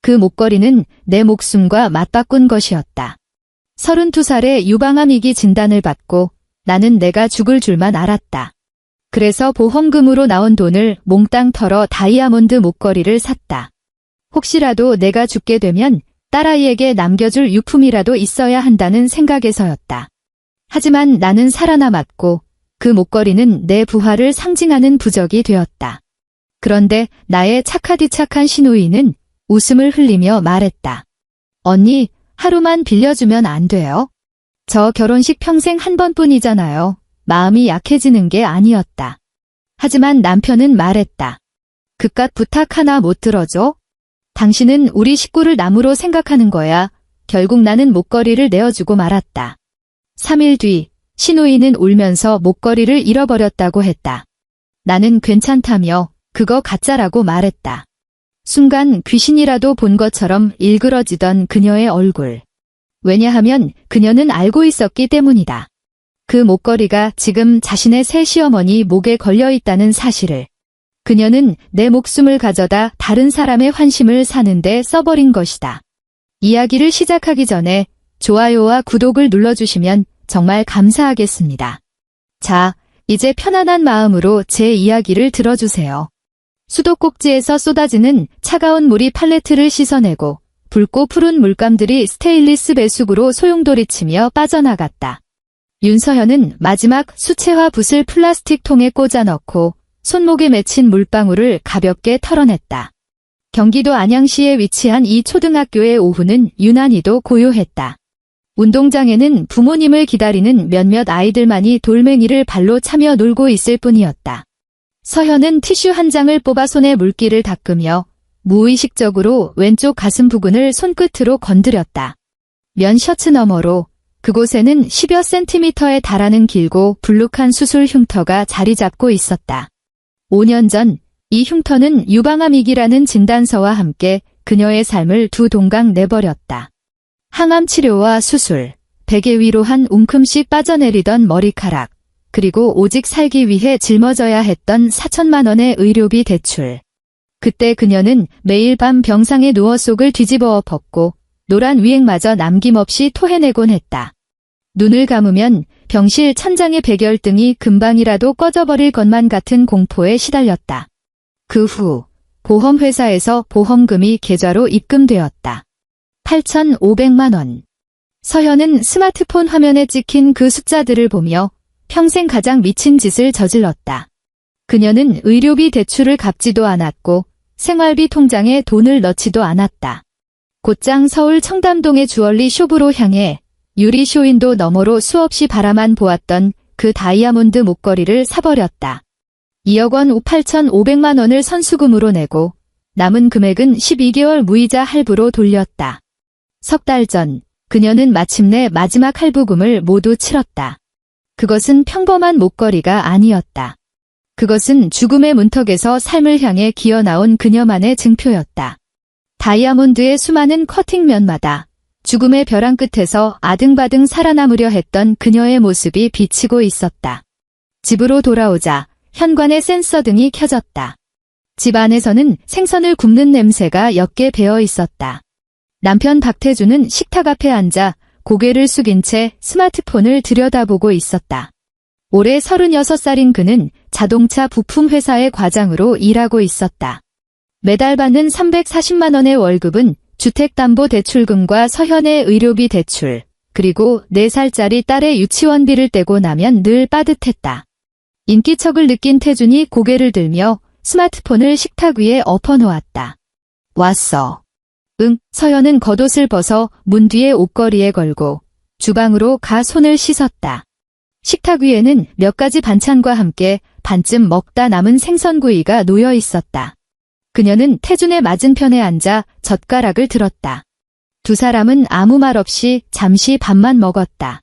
그 목걸이는 내 목숨과 맞바꾼 것이었다. 32살에 유방암이기 진단을 받고 나는 내가 죽을 줄만 알았다. 그래서 보험금으로 나온 돈을 몽땅 털어 다이아몬드 목걸이를 샀다. 혹시라도 내가 죽게 되면 딸아이에게 남겨줄 유품이라도 있어야 한다는 생각에서였다. 하지만 나는 살아남았고 그 목걸이는 내 부활을 상징하는 부적이 되었다. 그런데 나의 착하디착한 시누이는 웃음을 흘리며 말했다. 언니, 하루만 빌려주면 안 돼요? 저 결혼식 평생 한 번뿐이잖아요. 마음이 약해지는 게 아니었다. 하지만 남편은 말했다. 그깟 부탁 하나 못 들어줘? 당신은 우리 식구를 남으로 생각하는 거야. 결국 나는 목걸이를 내어주고 말았다. 3일 뒤 시누이는 울면서 목걸이를 잃어버렸다고 했다. 나는 괜찮다며 그거 가짜라고 말했다. 순간 귀신이라도 본 것처럼 일그러지던 그녀의 얼굴. 왜냐하면 그녀는 알고 있었기 때문이다. 그 목걸이가 지금 자신의 새 시어머니 목에 걸려 있다는 사실을. 그녀는 내 목숨을 가져다 다른 사람의 환심을 사는데 써버린 것이다. 이야기를 시작하기 전에 좋아요와 구독을 눌러주시면 정말 감사하겠습니다. 자, 이제 편안한 마음으로 제 이야기를 들어주세요. 수도꼭지에서 쏟아지는 차가운 물이 팔레트를 씻어내고 붉고 푸른 물감들이 스테인리스 배수구로 소용돌이치며 빠져나갔다. 윤서현은 마지막 수채화 붓을 플라스틱 통에 꽂아 넣고 손목에 맺힌 물방울을 가볍게 털어냈다. 경기도 안양시에 위치한 이 초등학교의 오후는 유난히도 고요했다. 운동장에는 부모님을 기다리는 몇몇 아이들만이 돌멩이를 발로 차며 놀고 있을 뿐이었다. 서현은 티슈 한 장을 뽑아 손에 물기를 닦으며 무의식적으로 왼쪽 가슴 부근을 손끝으로 건드렸다. 면 셔츠 너머로 그곳에는 10여 센티미터에 달하는 길고 불룩한 수술 흉터가 자리 잡고 있었다. 5년 전 이 흉터는 유방암이기라는 진단서와 함께 그녀의 삶을 두 동강 내버렸다. 항암 치료와 수술, 베개 위로 한 움큼씩 빠져내리던 머리카락, 그리고 오직 살기 위해 짊어져야 했던 4천만 원의 의료비 대출. 그때 그녀는 매일 밤 병상에 누워 속을 뒤집어 엎었고 노란 위액마저 남김없이 토해내곤 했다. 눈을 감으면 병실 천장의 백열등이 금방이라도 꺼져버릴 것만 같은 공포에 시달렸다. 그 후 보험회사에서 보험금이 계좌로 입금되었다. 8,500만 원. 서현은 스마트폰 화면에 찍힌 그 숫자들을 보며 평생 가장 미친 짓을 저질렀다. 그녀는 의료비 대출을 갚지도 않았고 생활비 통장에 돈을 넣지도 않았다. 곧장 서울 청담동의 주얼리 숍으로 향해 유리 쇼윈도 너머로 수없이 바라만 보았던 그 다이아몬드 목걸이를 사버렸다. 2억 원 8,500만 원을 선수금으로 내고 남은 금액은 12개월 무이자 할부로 돌렸다. 석 달 전 그녀는 마침내 마지막 할부금을 모두 치렀다. 그것은 평범한 목걸이가 아니었다. 그것은 죽음의 문턱에서 삶을 향해 기어나온 그녀만의 증표였다. 다이아몬드의 수많은 커팅면마다 죽음의 벼랑 끝에서 아등바등 살아남으려 했던 그녀의 모습이 비치고 있었다. 집으로 돌아오자 현관의 센서 등이 켜졌다. 집 안에서는 생선을 굽는 냄새가 옅게 배어 있었다. 남편 박태주는 식탁 앞에 앉아 고개를 숙인 채 스마트폰을 들여다보고 있었다. 올해 36살인 그는 자동차 부품 회사의 과장으로 일하고 있었다. 매달 받는 340만 원의 월급은 주택담보대출금과 서현의 의료비 대출, 그리고 4살짜리 딸의 유치원비를 떼고 나면 늘 빠듯했다. 인기척을 느낀 태준이 고개를 들며 스마트폰을 식탁 위에 엎어놓았다. 왔어. 응, 서현은 겉옷을 벗어 문 뒤에 옷걸이에 걸고 주방으로 가 손을 씻었다. 식탁 위에는 몇 가지 반찬과 함께 반쯤 먹다 남은 생선구이가 놓여 있었다. 그녀는 태준의 맞은편에 앉아 젓가락을 들었다. 두 사람은 아무 말 없이 잠시 밥만 먹었다.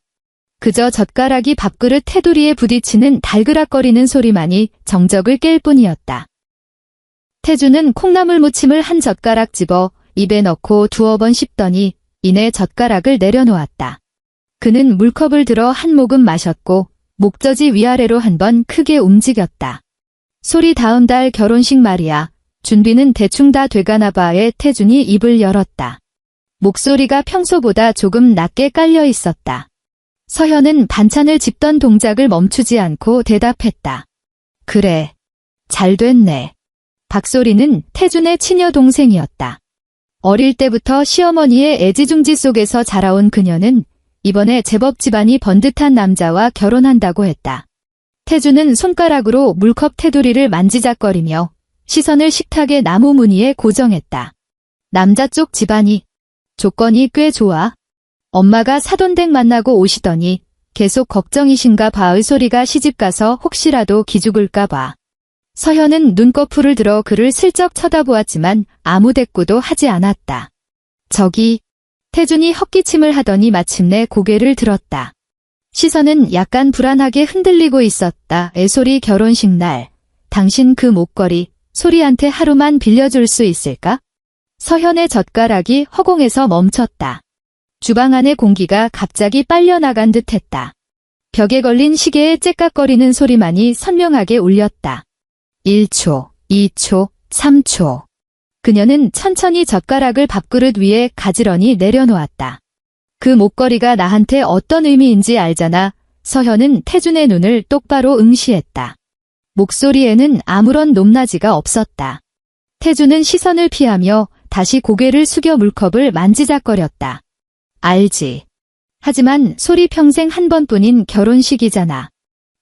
그저 젓가락이 밥그릇 테두리에 부딪히는 달그락거리는 소리만이 정적을 깰 뿐이었다. 태준은 콩나물 무침을 한 젓가락 집어 입에 넣고 두어 번 씹더니 이내 젓가락을 내려놓았다. 그는 물컵을 들어 한 모금 마셨고 목젖이 위아래로 한 번 크게 움직였다. 소리 다음 달 결혼식 말이야. 준비는 대충 다 돼가나 봐에 태준이 입을 열었다. 목소리가 평소보다 조금 낮게 깔려 있었다. 서현은 반찬을 집던 동작을 멈추지 않고 대답했다. 그래. 잘 됐네. 박소리는 태준의 친여 동생이었다. 어릴 때부터 시어머니의 애지중지 속에서 자라온 그녀는 이번에 제법 집안이 번듯한 남자와 결혼한다고 했다. 태준은 손가락으로 물컵 테두리를 만지작거리며 시선을 식탁의 나무 무늬에 고정했다. 남자 쪽 집안이 조건이 꽤 좋아. 엄마가 사돈댁 만나고 오시더니 계속 걱정이신가 봐의 소리가 시집가서 혹시라도 기죽을까 봐. 서현은 눈꺼풀을 들어 그를 슬쩍 쳐다보았지만 아무 대꾸도 하지 않았다. 저기, 태준이 헛기침을 하더니 마침내 고개를 들었다. 시선은 약간 불안하게 흔들리고 있었다. 애소리 결혼식 날, 당신 그 목걸이, 소리한테 하루만 빌려줄 수 있을까? 서현의 젓가락이 허공에서 멈췄다. 주방 안의 공기가 갑자기 빨려나간 듯 했다. 벽에 걸린 시계의 째깍거리는 소리만이 선명하게 울렸다. 1초, 2초, 3초. 그녀는 천천히 젓가락을 밥그릇 위에 가지런히 내려놓았다. 그 목걸이가 나한테 어떤 의미인지 알잖아. 서현은 태준의 눈을 똑바로 응시했다. 목소리에는 아무런 높낮이가 없었다. 태준은 시선을 피하며 다시 고개를 숙여 물컵을 만지작거렸다. 알지. 하지만 소리 평생 한 번뿐인 결혼식이잖아.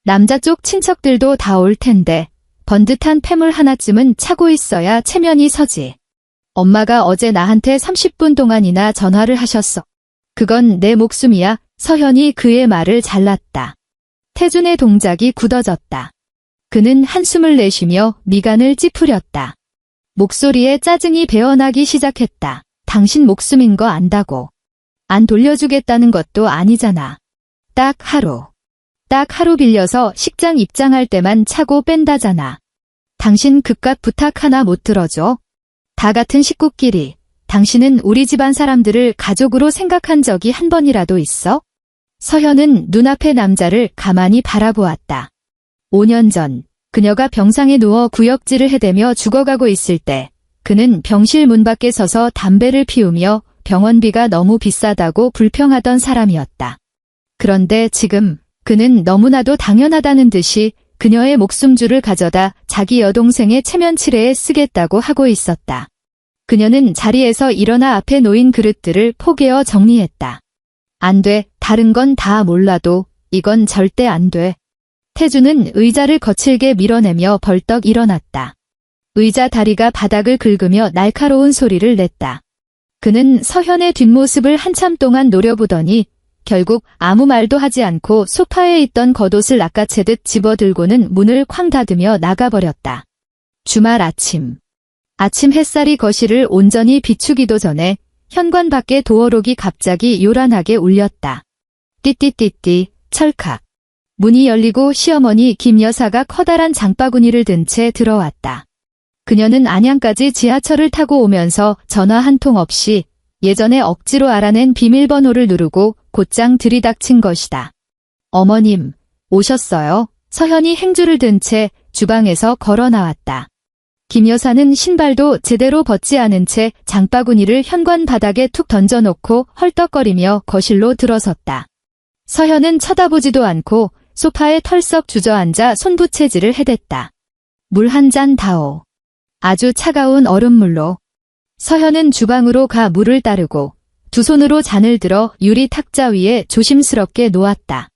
남자 쪽 친척들도 다 올 텐데 번듯한 폐물 하나쯤은 차고 있어야 체면이 서지. 엄마가 어제 나한테 30분 동안이나 전화를 하셨어. 그건 내 목숨이야. 서현이 그의 말을 잘랐다. 태준의 동작이 굳어졌다. 그는 한숨을 내쉬며 미간을 찌푸렸다. 목소리에 짜증이 배어나기 시작했다. 당신 목숨인 거 안다고. 안 돌려주겠다는 것도 아니잖아. 딱 하루 빌려서 식장 입장할 때만 차고 뺀다잖아. 당신 그깟 부탁 하나 못 들어줘? 다 같은 식구끼리 당신은 우리 집안 사람들을 가족으로 생각한 적이 한 번이라도 있어? 서현은 눈앞의 남자를 가만히 바라보았다. 5년 전 그녀가 병상에 누워 구역질을 해대며 죽어가고 있을 때 그는 병실 문 밖에 서서 담배를 피우며 병원비가 너무 비싸다고 불평하던 사람이었다. 그런데 지금 그는 너무나도 당연하다는 듯이 그녀의 목숨줄을 가져다 자기 여동생의 체면치레에 쓰겠다고 하고 있었다. 그녀는 자리에서 일어나 앞에 놓인 그릇들을 포개어 정리했다. 안 돼. 다른 건 다 몰라도 이건 절대 안 돼. 태준은 의자를 거칠게 밀어내며 벌떡 일어났다. 의자 다리가 바닥을 긁으며 날카로운 소리를 냈다. 그는 서현의 뒷모습을 한참 동안 노려보더니 결국 아무 말도 하지 않고 소파에 있던 겉옷을 낚아채듯 집어들고는 문을 쾅 닫으며 나가버렸다. 주말 아침 햇살이 거실을 온전히 비추기도 전에 현관 밖의 도어록이 갑자기 요란하게 울렸다. 띠띠띠띠 철칵. 문이 열리고 시어머니 김 여사가 커다란 장바구니를 든 채 들어왔다. 그녀는 안양까지 지하철을 타고 오면서 전화 한 통 없이 예전에 억지로 알아낸 비밀번호를 누르고 곧장 들이닥친 것이다. 어머님, 오셨어요? 서현이 행주를 든 채 주방에서 걸어 나왔다. 김 여사는 신발도 제대로 벗지 않은 채 장바구니를 현관 바닥에 툭 던져놓고 헐떡거리며 거실로 들어섰다. 서현은 쳐다보지도 않고 소파에 털썩 주저앉아 손부채질을 해댔다. 물 한 잔 다오. 아주 차가운 얼음물로. 서현은 주방으로 가 물을 따르고 두 손으로 잔을 들어 유리 탁자 위에 조심스럽게 놓았다.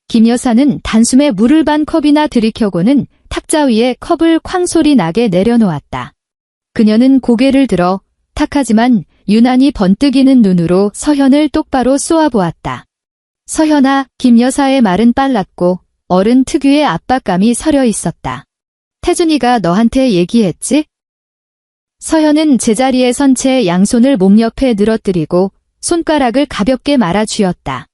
김 여사는 단숨에 물을 반 컵이나 들이켜고는 탁자 위에 컵을 쾅 소리 나게 내려놓았다. 그녀는 고개를 들어 탁하지만 유난히 번뜩이는 눈으로 서현을 똑바로 쏘아보았다. 서현아, 김 여사의 말은 빨랐고 어른 특유의 압박감이 서려 있었다. 태준이가 너한테 얘기했지? 서현은 제자리에 선 채 양손을 몸 옆에 늘어뜨리고 손가락을 가볍게 말아 쥐었다.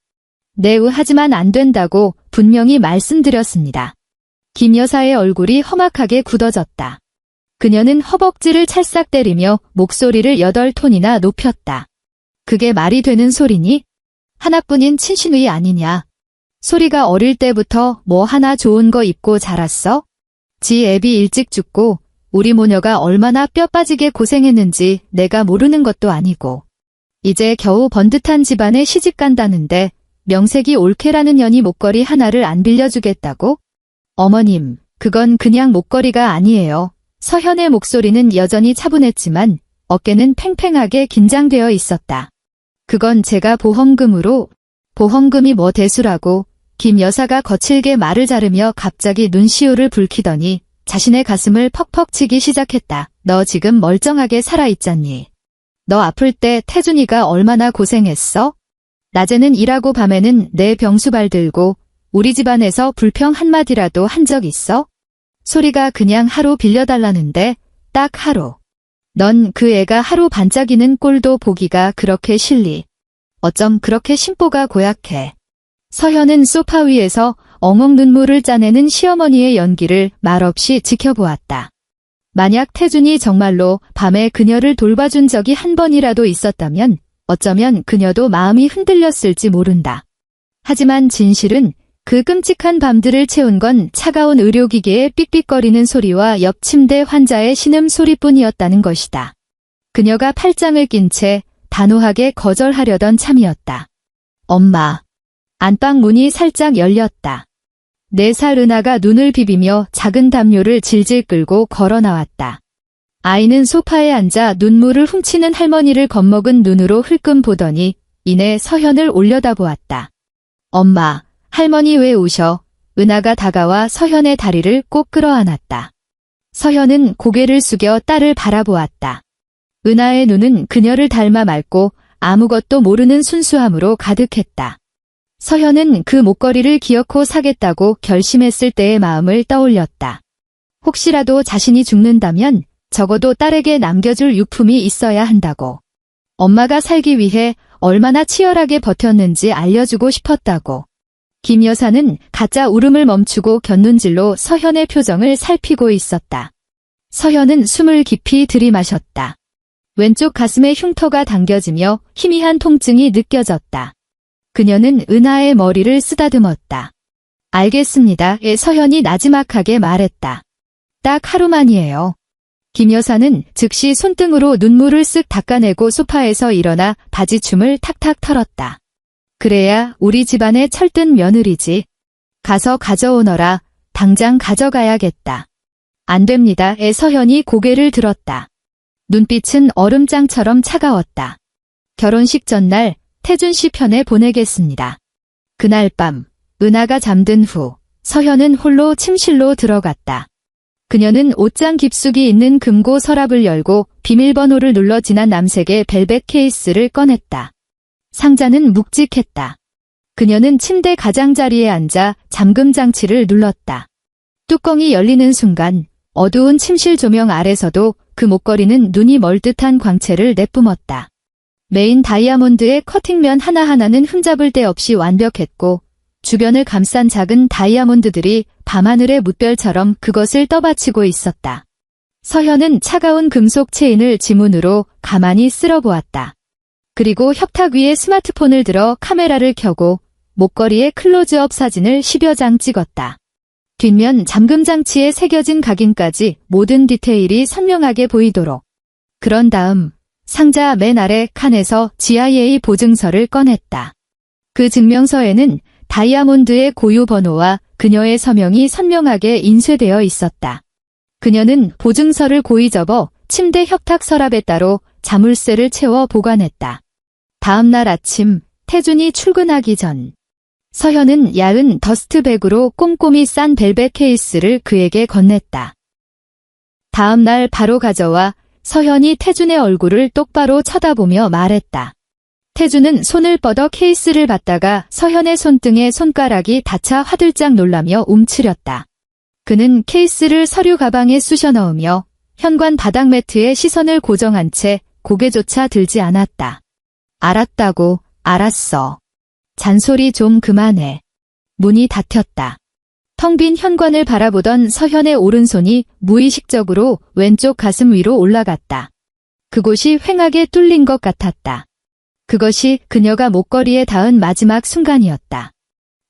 네, 하지만 안 된다고 분명히 말씀드렸습니다. 김 여사의 얼굴이 험악하게 굳어졌다. 그녀는 허벅지를 찰싹 때리며 목소리를 8톤이나 높였다. 그게 말이 되는 소리니? 하나뿐인 친신의 아니냐. 소리가 어릴 때부터 뭐 하나 좋은 거 입고 자랐어? 지 애비 일찍 죽고 우리 모녀가 얼마나 뼈 빠지게 고생했는지 내가 모르는 것도 아니고. 이제 겨우 번듯한 집안에 시집 간다는데 명색이 올케라는 년이 목걸이 하나를 안 빌려주겠다고? 어머님, 그건 그냥 목걸이가 아니에요. 서현의 목소리는 여전히 차분했지만 어깨는 팽팽하게 긴장되어 있었다. 그건 제가 보험금으로. 보험금이 뭐 대수라고. 김 여사가 거칠게 말을 자르며 갑자기 눈시울을 붉히더니 자신의 가슴을 퍽퍽 치기 시작했다. 너 지금 멀쩡하게 살아있잖니. 너 아플 때 태준이가 얼마나 고생했어? 낮에는 일하고 밤에는 내 병수발 들고 우리 집안에서 불평 한마디라도 한 적 있어? 소리가 그냥 하루 빌려달라는데 딱 하루. 넌 그 애가 하루 반짝이는 꼴도 보기가 그렇게 싫니? 어쩜 그렇게 심보가 고약해. 서현은 소파 위에서 엉엉 눈물을 짜내는 시어머니의 연기를 말없이 지켜보았다. 만약 태준이 정말로 밤에 그녀를 돌봐준 적이 한 번이라도 있었다면 어쩌면 그녀도 마음이 흔들렸을지 모른다. 하지만 진실은 그 끔찍한 밤들을 채운 건 차가운 의료기계의 삑삑거리는 소리와 옆 침대 환자의 신음소리뿐이었다는 것이다. 그녀가 팔짱을 낀 채 단호하게 거절하려던 참이었다. 엄마. 안방 문이 살짝 열렸다. 4살 은하가 눈을 비비며 작은 담요를 질질 끌고 걸어 나왔다. 아이는 소파에 앉아 눈물을 훔치는 할머니를 겁먹은 눈으로 흘끔 보더니 이내 서현을 올려다보았다. 엄마, 할머니 왜 우셔? 은하가 다가와 서현의 다리를 꼭 끌어안았다. 서현은 고개를 숙여 딸을 바라보았다. 은하의 눈은 그녀를 닮아 맑고 아무것도 모르는 순수함으로 가득했다. 서현은 그 목걸이를 기어코 사겠다고 결심했을 때의 마음을 떠올렸다. 혹시라도 자신이 죽는다면 적어도 딸에게 남겨줄 유품이 있어야 한다고. 엄마가 살기 위해 얼마나 치열하게 버텼는지 알려주고 싶었다고. 김 여사는 가짜 울음을 멈추고 곁눈질로 서현의 표정을 살피고 있었다. 서현은 숨을 깊이 들이마셨다. 왼쪽 가슴에 흉터가 당겨지며 희미한 통증이 느껴졌다. 그녀는 은하의 머리를 쓰다듬었다. 알겠습니다. 서현이 나지막하게 말했다. 딱 하루만이에요. 김 여사는 즉시 손등으로 눈물을 쓱 닦아내고 소파에서 일어나 바지춤을 탁탁 털었다. 그래야 우리 집안의 철든 며느리지. 가서 가져오너라. 당장 가져가야겠다. 안 됩니다. 서현이 고개를 들었다. 눈빛은 얼음장처럼 차가웠다. 결혼식 전날 태준 씨 편에 보내겠습니다. 그날 밤 은하가 잠든 후 서현은 홀로 침실로 들어갔다. 그녀는 옷장 깊숙이 있는 금고 서랍을 열고 비밀번호를 눌러 진한 남색의 벨벳 케이스를 꺼냈다. 상자는 묵직했다. 그녀는 침대 가장자리에 앉아 잠금 장치를 눌렀다. 뚜껑이 열리는 순간 어두운 침실 조명 아래서도 그 목걸이는 눈이 멀듯한 광채를 내뿜었다. 메인 다이아몬드의 커팅면 하나하나는 흠잡을 데 없이 완벽했고 주변을 감싼 작은 다이아몬드들이 밤하늘의 뭇별처럼 그것을 떠받치고 있었다. 서현은 차가운 금속 체인을 지문으로 가만히 쓸어보았다. 그리고 협탁 위에 스마트폰을 들어 카메라를 켜고 목걸이의 클로즈업 사진을 10여 장 찍었다. 뒷면 잠금 장치에 새겨진 각인까지 모든 디테일이 선명하게 보이도록. 그런 다음 상자 맨 아래 칸에서 GIA 보증서를 꺼냈다. 그 증명서에는 다이아몬드의 고유 번호와 그녀의 서명이 선명하게 인쇄되어 있었다. 그녀는 보증서를 고이 접어 침대 협탁 서랍에 따로 자물쇠를 채워 보관했다. 다음 날 아침 태준이 출근하기 전 서현은 야은 더스트백으로 꼼꼼히 싼 벨벳 케이스를 그에게 건넸다. 다음 날 바로 가져와 서현이 태준의 얼굴을 똑바로 쳐다보며 말했다. 태준은 손을 뻗어 케이스를 받다가 서현의 손등에 손가락이 닿자 화들짝 놀라며 움츠렸다. 그는 케이스를 서류 가방에 쑤셔 넣으며 현관 바닥 매트에 시선을 고정한 채 고개조차 들지 않았다. 알았다고, 알았어. 잔소리 좀 그만해. 문이 닫혔다. 텅 빈 현관을 바라보던 서현의 오른손이 무의식적으로 왼쪽 가슴 위로 올라갔다. 그곳이 휑하게 뚫린 것 같았다. 그것이 그녀가 목걸이에 닿은 마지막 순간이었다.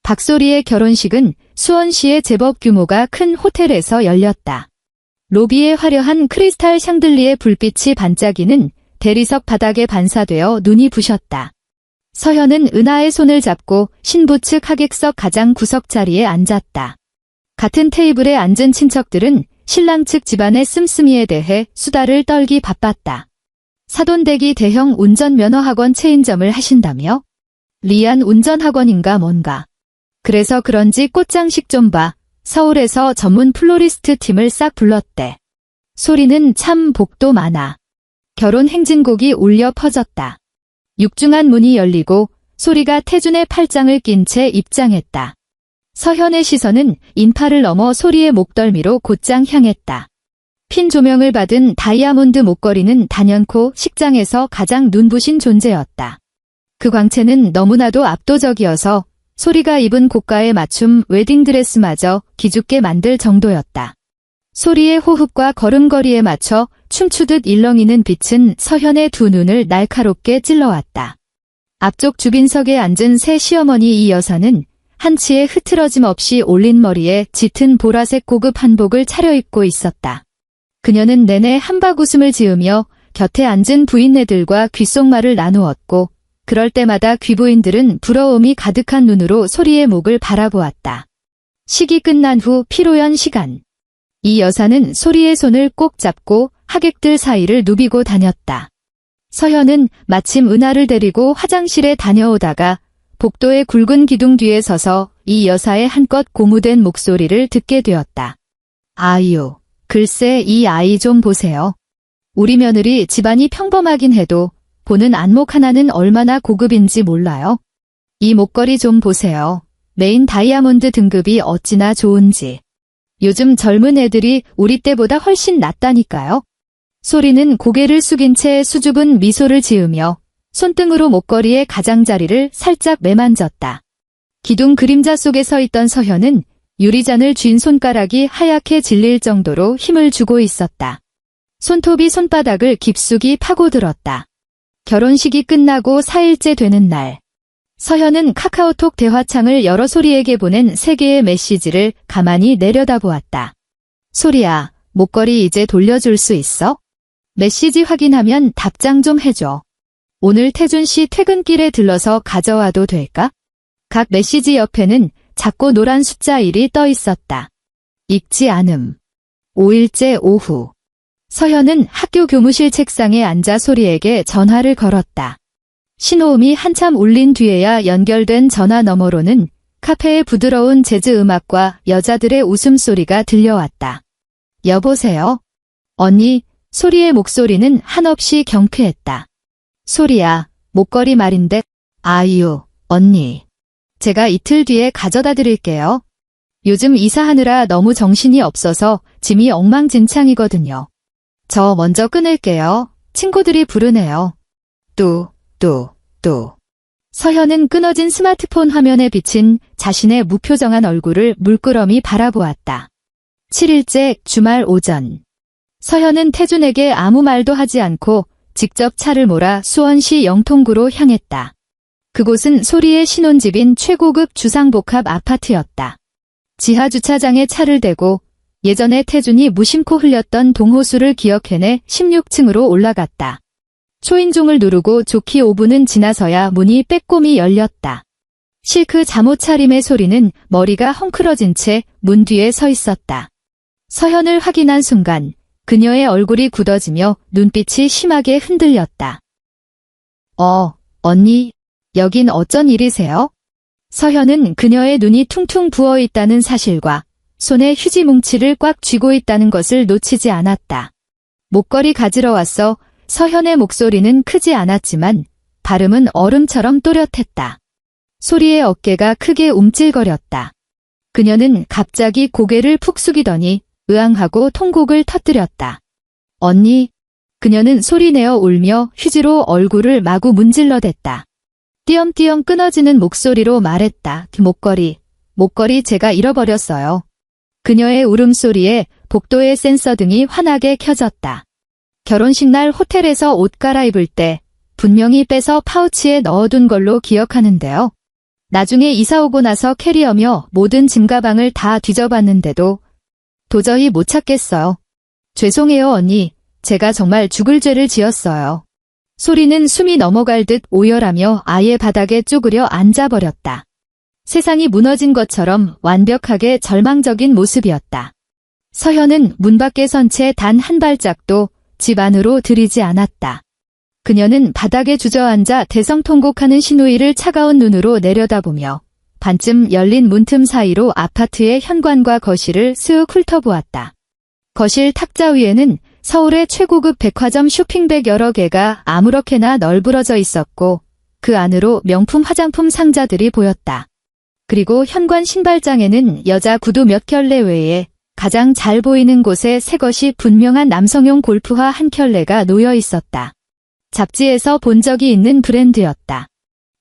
박소리의 결혼식은 수원시의 제법 규모가 큰 호텔에서 열렸다. 로비의 화려한 크리스탈 샹들리에 불빛이 반짝이는 대리석 바닥에 반사되어 눈이 부셨다. 서현은 은하의 손을 잡고 신부 측 하객석 가장 구석 자리에 앉았다. 같은 테이블에 앉은 친척들은 신랑 측 집안의 씀씀이에 대해 수다를 떨기 바빴다. 사돈댁이 대형 운전면허학원 체인점을 하신다며? 리안 운전학원인가 뭔가. 그래서 그런지 꽃장식 좀 봐. 서울에서 전문 플로리스트 팀을 싹 불렀대. 소리는 참 복도 많아. 결혼 행진곡이 울려 퍼졌다. 육중한 문이 열리고 소리가 태준의 팔짱을 낀 채 입장했다. 서현의 시선은 인파를 넘어 소리의 목덜미로 곧장 향했다. 핀 조명을 받은 다이아몬드 목걸이는 단연코 식장에서 가장 눈부신 존재였다. 그 광채는 너무나도 압도적이어서 소리가 입은 고가의 맞춤 웨딩드레스마저 기죽게 만들 정도였다. 소리의 호흡과 걸음걸이에 맞춰 춤추듯 일렁이는 빛은 서현의 두 눈을 날카롭게 찔러왔다. 앞쪽 주빈석에 앉은 새 시어머니 이 여사는 한치의 흐트러짐 없이 올린 머리에 짙은 보라색 고급 한복을 차려입고 있었다. 그녀는 내내 한박 웃음을 지으며 곁에 앉은 부인네들과 귓속말을 나누었고 그럴 때마다 귀부인들은 부러움이 가득한 눈으로 소리의 목을 바라보았다. 식이 끝난 후 피로연 시간. 이 여사는 소리의 손을 꼭 잡고 하객들 사이를 누비고 다녔다. 서현은 마침 은하를 데리고 화장실에 다녀오다가 복도의 굵은 기둥 뒤에 서서 이 여사의 한껏 고무된 목소리를 듣게 되었다. 아유, 글쎄 이 아이 좀 보세요. 우리 며느리 집안이 평범하긴 해도 보는 안목 하나는 얼마나 고급인지 몰라요? 이 목걸이 좀 보세요. 메인 다이아몬드 등급이 어찌나 좋은지. 요즘 젊은 애들이 우리 때보다 훨씬 낫다니까요. 소리는 고개를 숙인 채 수줍은 미소를 지으며 손등으로 목걸이의 가장자리를 살짝 매만졌다. 기둥 그림자 속에 서 있던 서현은 유리잔을 쥔 손가락이 하얗게 질릴 정도로 힘을 주고 있었다. 손톱이 손바닥을 깊숙이 파고들었다. 결혼식이 끝나고 4일째 되는 날. 서현은 카카오톡 대화창을 열어 소리에게 보낸 3개의 메시지를 가만히 내려다보았다. 소리야, 목걸이 이제 돌려줄 수 있어? 메시지 확인하면 답장 좀 해줘. 오늘 태준 씨 퇴근길에 들러서 가져와도 될까? 각 메시지 옆에는 작고 노란 숫자 1이 떠 있었다. 읽지 않음. 5일째 오후. 서현은 학교 교무실 책상에 앉아 소리에게 전화를 걸었다. 신호음이 한참 울린 뒤에야 연결된 전화 너머로는 카페의 부드러운 재즈 음악과 여자들의 웃음소리가 들려왔다. 여보세요? 언니, 소리의 목소리는 한없이 경쾌했다. 소리야, 목걸이 말인데. 아유, 언니. 제가 이틀 뒤에 가져다 드릴게요. 요즘 이사하느라 너무 정신이 없어서 짐이 엉망진창이거든요. 저 먼저 끊을게요. 친구들이 부르네요. 또. 서현은 끊어진 스마트폰 화면에 비친 자신의 무표정한 얼굴을 물끄러미 바라보았다. 7일째 주말 오전. 서현은 태준에게 아무 말도 하지 않고 직접 차를 몰아 수원시 영통구로 향했다. 그곳은 소리의 신혼집인 최고급 주상복합 아파트였다. 지하 주차장에 차를 대고 예전에 태준이 무심코 흘렸던 동호수를 기억해내 16층으로 올라갔다. 초인종을 누르고 좋게 5분은 지나서야 문이 빼꼼히 열렸다. 실크 잠옷 차림의 소리는 머리가 헝클어진 채 문 뒤에 서 있었다. 서현을 확인한 순간 그녀의 얼굴이 굳어지며 눈빛이 심하게 흔들렸다. 언니, 여긴 어쩐 일이세요? 서현은 그녀의 눈이 퉁퉁 부어있다는 사실과 손에 휴지 뭉치를 꽉 쥐고 있다는 것을 놓치지 않았다. 목걸이 가지러 왔어. 서현의 목소리는 크지 않았지만 발음은 얼음처럼 또렷했다. 소리의 어깨가 크게 움찔거렸다. 그녀는 갑자기 고개를 푹 숙이더니 으앙하고 통곡을 터뜨렸다. 언니. 그녀는 소리내어 울며 휴지로 얼굴을 마구 문질러댔다. 띄엄띄엄 끊어지는 목소리로 말했다. 목걸이 제가 잃어버렸어요. 그녀의 울음소리에 복도의 센서등이 환하게 켜졌다. 결혼식 날 호텔에서 옷 갈아입을 때 분명히 빼서 파우치에 넣어둔 걸로 기억하는데요. 나중에 이사 오고 나서 캐리어며 모든 짐가방을 다 뒤져봤는데도 도저히 못 찾겠어요. 죄송해요, 언니. 제가 정말 죽을 죄를 지었어요. 소리는 숨이 넘어갈 듯 오열하며 아예 바닥에 쪼그려 앉아버렸다. 세상이 무너진 것처럼 완벽하게 절망적인 모습이었다. 서현은 문 밖에 선 채 단 한 발짝도 집 안으로 들이지 않았다. 그녀는 바닥에 주저앉아 대성통곡하는 신우이를 차가운 눈으로 내려다보며 반쯤 열린 문틈 사이로 아파트의 현관과 거실을 쓱 훑어보았다. 거실 탁자 위에는 서울의 최고급 백화점 쇼핑백 여러 개가 아무렇게나 널브러져 있었고 그 안으로 명품 화장품 상자들이 보였다. 그리고 현관 신발장에는 여자 구두 몇 켤레 외에 가장 잘 보이는 곳에 새것이 분명한 남성용 골프화 한 켤레가 놓여 있었다. 잡지에서 본 적이 있는 브랜드였다.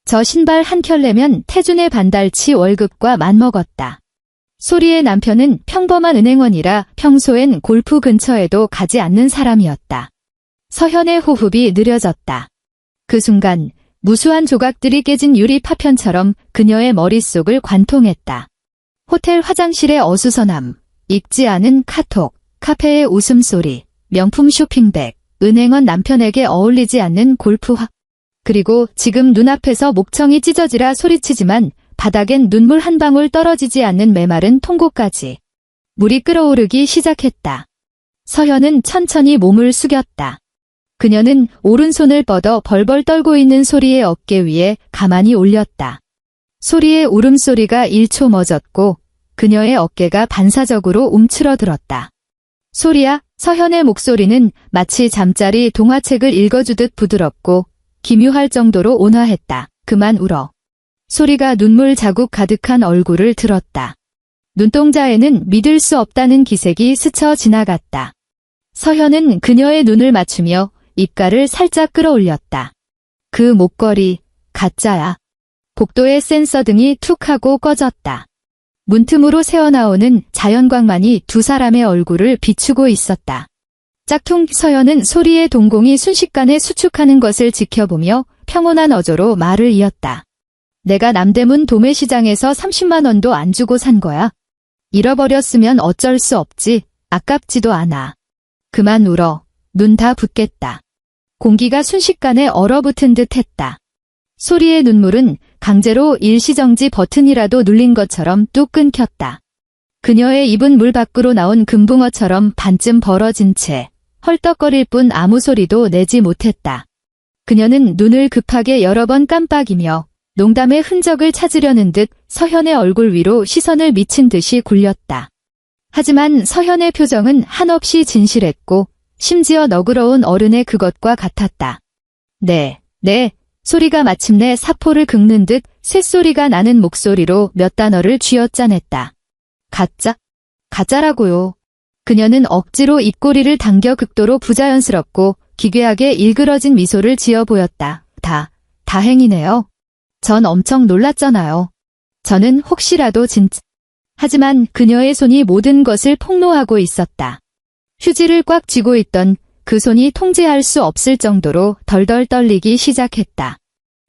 저 신발 한 켤레면 태준의 반달치 월급과 맞먹었다. 소리의 남편은 평범한 은행원이라 평소엔 골프 근처에도 가지 않는 사람이었다. 서현의 호흡이 느려졌다. 그 순간 무수한 조각들이 깨진 유리 파편처럼 그녀의 머릿속을 관통했다. 호텔 화장실의 어수선함, 읽지 않은 카톡, 카페의 웃음소리, 명품 쇼핑백, 은행원 남편에게 어울리지 않는 골프화. 그리고 지금 눈앞에서 목청이 찢어지라 소리치지만 바닥엔 눈물 한 방울 떨어지지 않는 메마른 통곡까지. 물이 끓어오르기 시작했다. 서현은 천천히 몸을 숙였다. 그녀는 오른손을 뻗어 벌벌 떨고 있는 소리의 어깨 위에 가만히 올렸다. 소리의 울음소리가 1초 멎었고 그녀의 어깨가 반사적으로 움츠러들었다. 소리야, 서현의 목소리는 마치 잠자리 동화책을 읽어주듯 부드럽고 기묘할 정도로 온화했다. 그만 울어. 소리가 눈물 자국 가득한 얼굴을 들었다. 눈동자에는 믿을 수 없다는 기색이 스쳐 지나갔다. 서현은 그녀의 눈을 맞추며 입가를 살짝 끌어올렸다. 그 목걸이, 가짜야. 복도의 센서 등이 툭 하고 꺼졌다. 문틈으로 새어나오는 자연광만이 두 사람의 얼굴을 비추고 있었다. 짝퉁 서현은 소리의 동공이 순식간에 수축하는 것을 지켜보며 평온한 어조로 말을 이었다. 내가 남대문 도매시장에서 30만 원도 안 주고 산 거야. 잃어버렸으면 어쩔 수 없지. 아깝지도 않아. 그만 울어. 눈 다 붓겠다. 공기가 순식간에 얼어붙은 듯 했다. 소리의 눈물은 강제로 일시정지 버튼이라도 눌린 것처럼 뚝 끊겼다. 그녀의 입은 물 밖으로 나온 금붕어처럼 반쯤 벌어진 채 헐떡거릴 뿐 아무 소리도 내지 못했다. 그녀는 눈을 급하게 여러 번 깜빡이며 농담의 흔적을 찾으려는 듯 서현의 얼굴 위로 시선을 미친 듯이 굴렸다. 하지만 서현의 표정은 한없이 진실했고 심지어 너그러운 어른의 그것과 같았다. 네. 소리가 마침내 사포를 긁는 듯 쇳소리가 나는 목소리로 몇 단어를 쥐어짜냈다. 가짜라고요. 그녀는 억지로 입꼬리를 당겨 극도로 부자연스럽고 기괴하게 일그러진 미소를 지어 보였다. 다행이네요. 전 엄청 놀랐잖아요. 저는 혹시라도 진짜. 하지만 그녀의 손이 모든 것을 폭로하고 있었다. 휴지를 꽉 쥐고 있던 그 손이 통제할 수 없을 정도로 덜덜 떨리기 시작했다.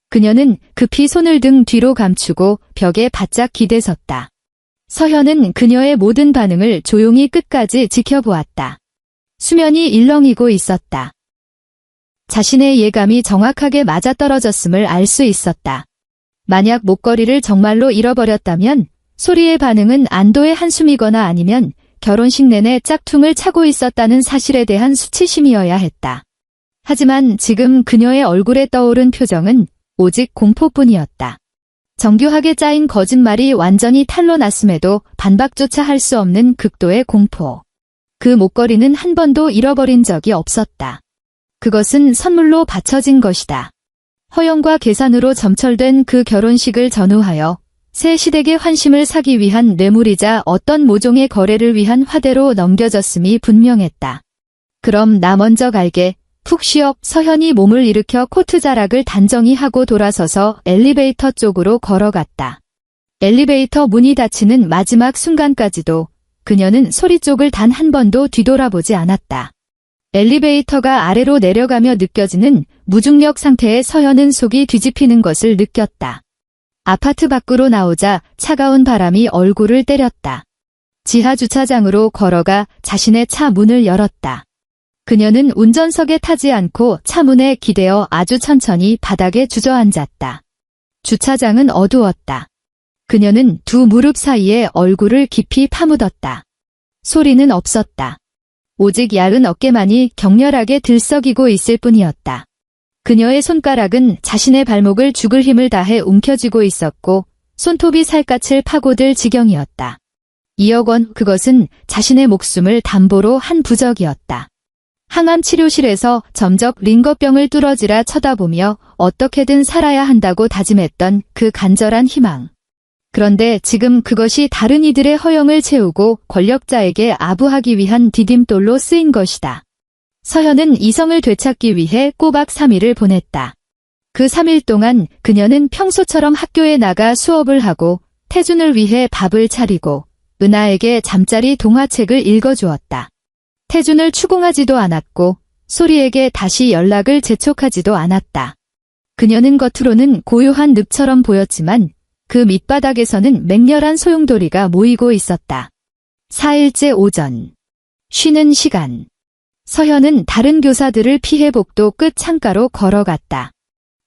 그녀는 급히 손을 등 뒤로 감추고 벽에 바짝 기대섰다. 서현은 그녀의 모든 반응을 조용히 끝까지 지켜보았다. 수면이 일렁이고 있었다. 자신의 예감이 정확하게 맞아떨어졌음을 알 수 있었다. 만약 목걸이를 정말로 잃어버렸다면 소리의 반응은 안도의 한숨이거나 아니면 결혼식 내내 짝퉁을 차고 있었다는 사실에 대한 수치심이어야 했다. 하지만 지금 그녀의 얼굴에 떠오른 표정은 오직 공포뿐이었다. 정교하게 짜인 거짓말이 완전히 탄로났음에도 반박조차 할 수 없는 극도의 공포. 그 목걸이는 한 번도 잃어버린 적이 없었다. 그것은 선물로 바쳐진 것이다. 허영과 계산으로 점철된 그 결혼식을 전후하여 새 시댁의 환심을 사기 위한 뇌물이자 어떤 모종의 거래를 위한 화대로 넘겨졌음이 분명했다. 그럼 나 먼저 갈게. 푹 쉬어. 서현이 몸을 일으켜 코트 자락을 단정히 하고 돌아서서 엘리베이터 쪽으로 걸어갔다. 엘리베이터 문이 닫히는 마지막 순간까지도 그녀는 소리 쪽을 단 한 번도 뒤돌아보지 않았다. 엘리베이터가 아래로 내려가며 느껴지는 무중력 상태의 서현은 속이 뒤집히는 것을 느꼈다. 아파트 밖으로 나오자 차가운 바람이 얼굴을 때렸다. 지하 주차장으로 걸어가 자신의 차 문을 열었다. 그녀는 운전석에 타지 않고 차 문에 기대어 아주 천천히 바닥에 주저앉았다. 주차장은 어두웠다. 그녀는 두 무릎 사이에 얼굴을 깊이 파묻었다. 소리는 없었다. 오직 얇은 어깨만이 격렬하게 들썩이고 있을 뿐이었다. 그녀의 손가락은 자신의 발목을 죽을 힘을 다해 움켜쥐고 있었고 손톱이 살갗을 파고들 지경이었다. 2억 원, 그것은 자신의 목숨을 담보로 한 부적이었다. 항암 치료실에서 점적 링거병을 뚫어지라 쳐다보며 어떻게든 살아야 한다고 다짐했던 그 간절한 희망. 그런데 지금 그것이 다른 이들의 허영을 채우고 권력자에게 아부하기 위한 디딤돌로 쓰인 것이다. 서현은 이성을 되찾기 위해 꼬박 3일을 보냈다. 그 3일 동안 그녀는 평소처럼 학교에 나가 수업을 하고 태준을 위해 밥을 차리고 은하에게 잠자리 동화책을 읽어주었다. 태준을 추궁하지도 않았고 소리에게 다시 연락을 재촉하지도 않았다. 그녀는 겉으로는 고요한 늪처럼 보였지만 그 밑바닥에서는 맹렬한 소용돌이가 모이고 있었다. 4일째 오전. 쉬는 시간. 서현은 다른 교사들을 피해 복도 끝 창가로 걸어갔다.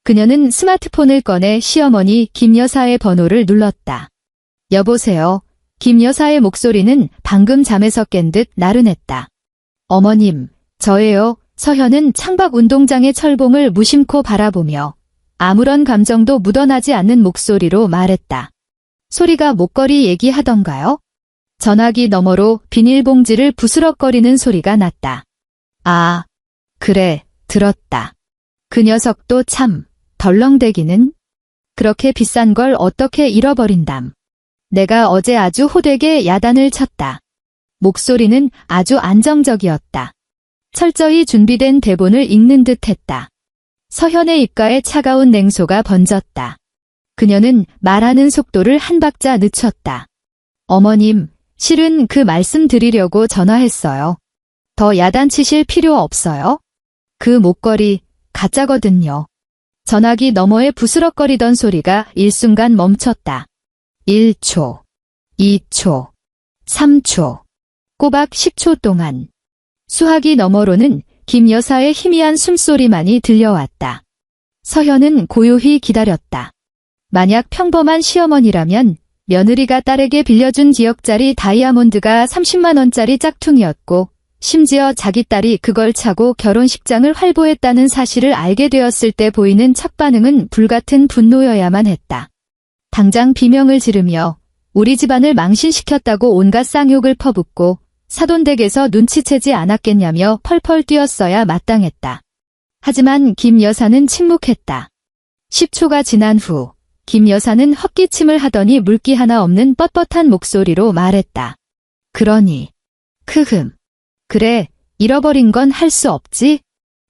그녀는 스마트폰을 꺼내 시어머니 김 여사의 번호를 눌렀다. 여보세요. 김 여사의 목소리는 방금 잠에서 깬 듯 나른했다. 어머님, 저예요. 서현은 창밖 운동장의 철봉을 무심코 바라보며 아무런 감정도 묻어나지 않는 목소리로 말했다. 소리가 목걸이 얘기하던가요? 전화기 너머로 비닐봉지를 부스럭거리는 소리가 났다. 아, 그래, 들었다. 그 녀석도 참, 덜렁대기는? 그렇게 비싼 걸 어떻게 잃어버린담. 내가 어제 아주 호되게 야단을 쳤다. 목소리는 아주 안정적이었다. 철저히 준비된 대본을 읽는 듯 했다. 서현의 입가에 차가운 냉소가 번졌다. 그녀는 말하는 속도를 한 박자 늦췄다. 어머님, 실은 그 말씀 드리려고 전화했어요. 더 야단치실 필요 없어요? 그 목걸이, 가짜거든요. 전화기 너머에 부스럭거리던 소리가 일순간 멈췄다. 1초, 2초, 3초, 꼬박 10초 동안. 수화기 너머로는 김 여사의 희미한 숨소리만이 들려왔다. 서현은 고요히 기다렸다. 만약 평범한 시어머니라면 며느리가 딸에게 빌려준 기억자리 다이아몬드가 30만 원짜리 짝퉁이었고 심지어 자기 딸이 그걸 차고 결혼식장을 활보했다는 사실을 알게 되었을 때 보이는 첫 반응은 불같은 분노여야만 했다. 당장 비명을 지르며 우리 집안을 망신시켰다고 온갖 쌍욕을 퍼붓고 사돈댁에서 눈치채지 않았겠냐며 펄펄 뛰었어야 마땅했다. 하지만 김 여사는 침묵했다. 10초가 지난 후 김 여사는 헛기침을 하더니 물기 하나 없는 뻣뻣한 목소리로 말했다. 그러니, 크흠. 그래, 잃어버린 건 할 수 없지?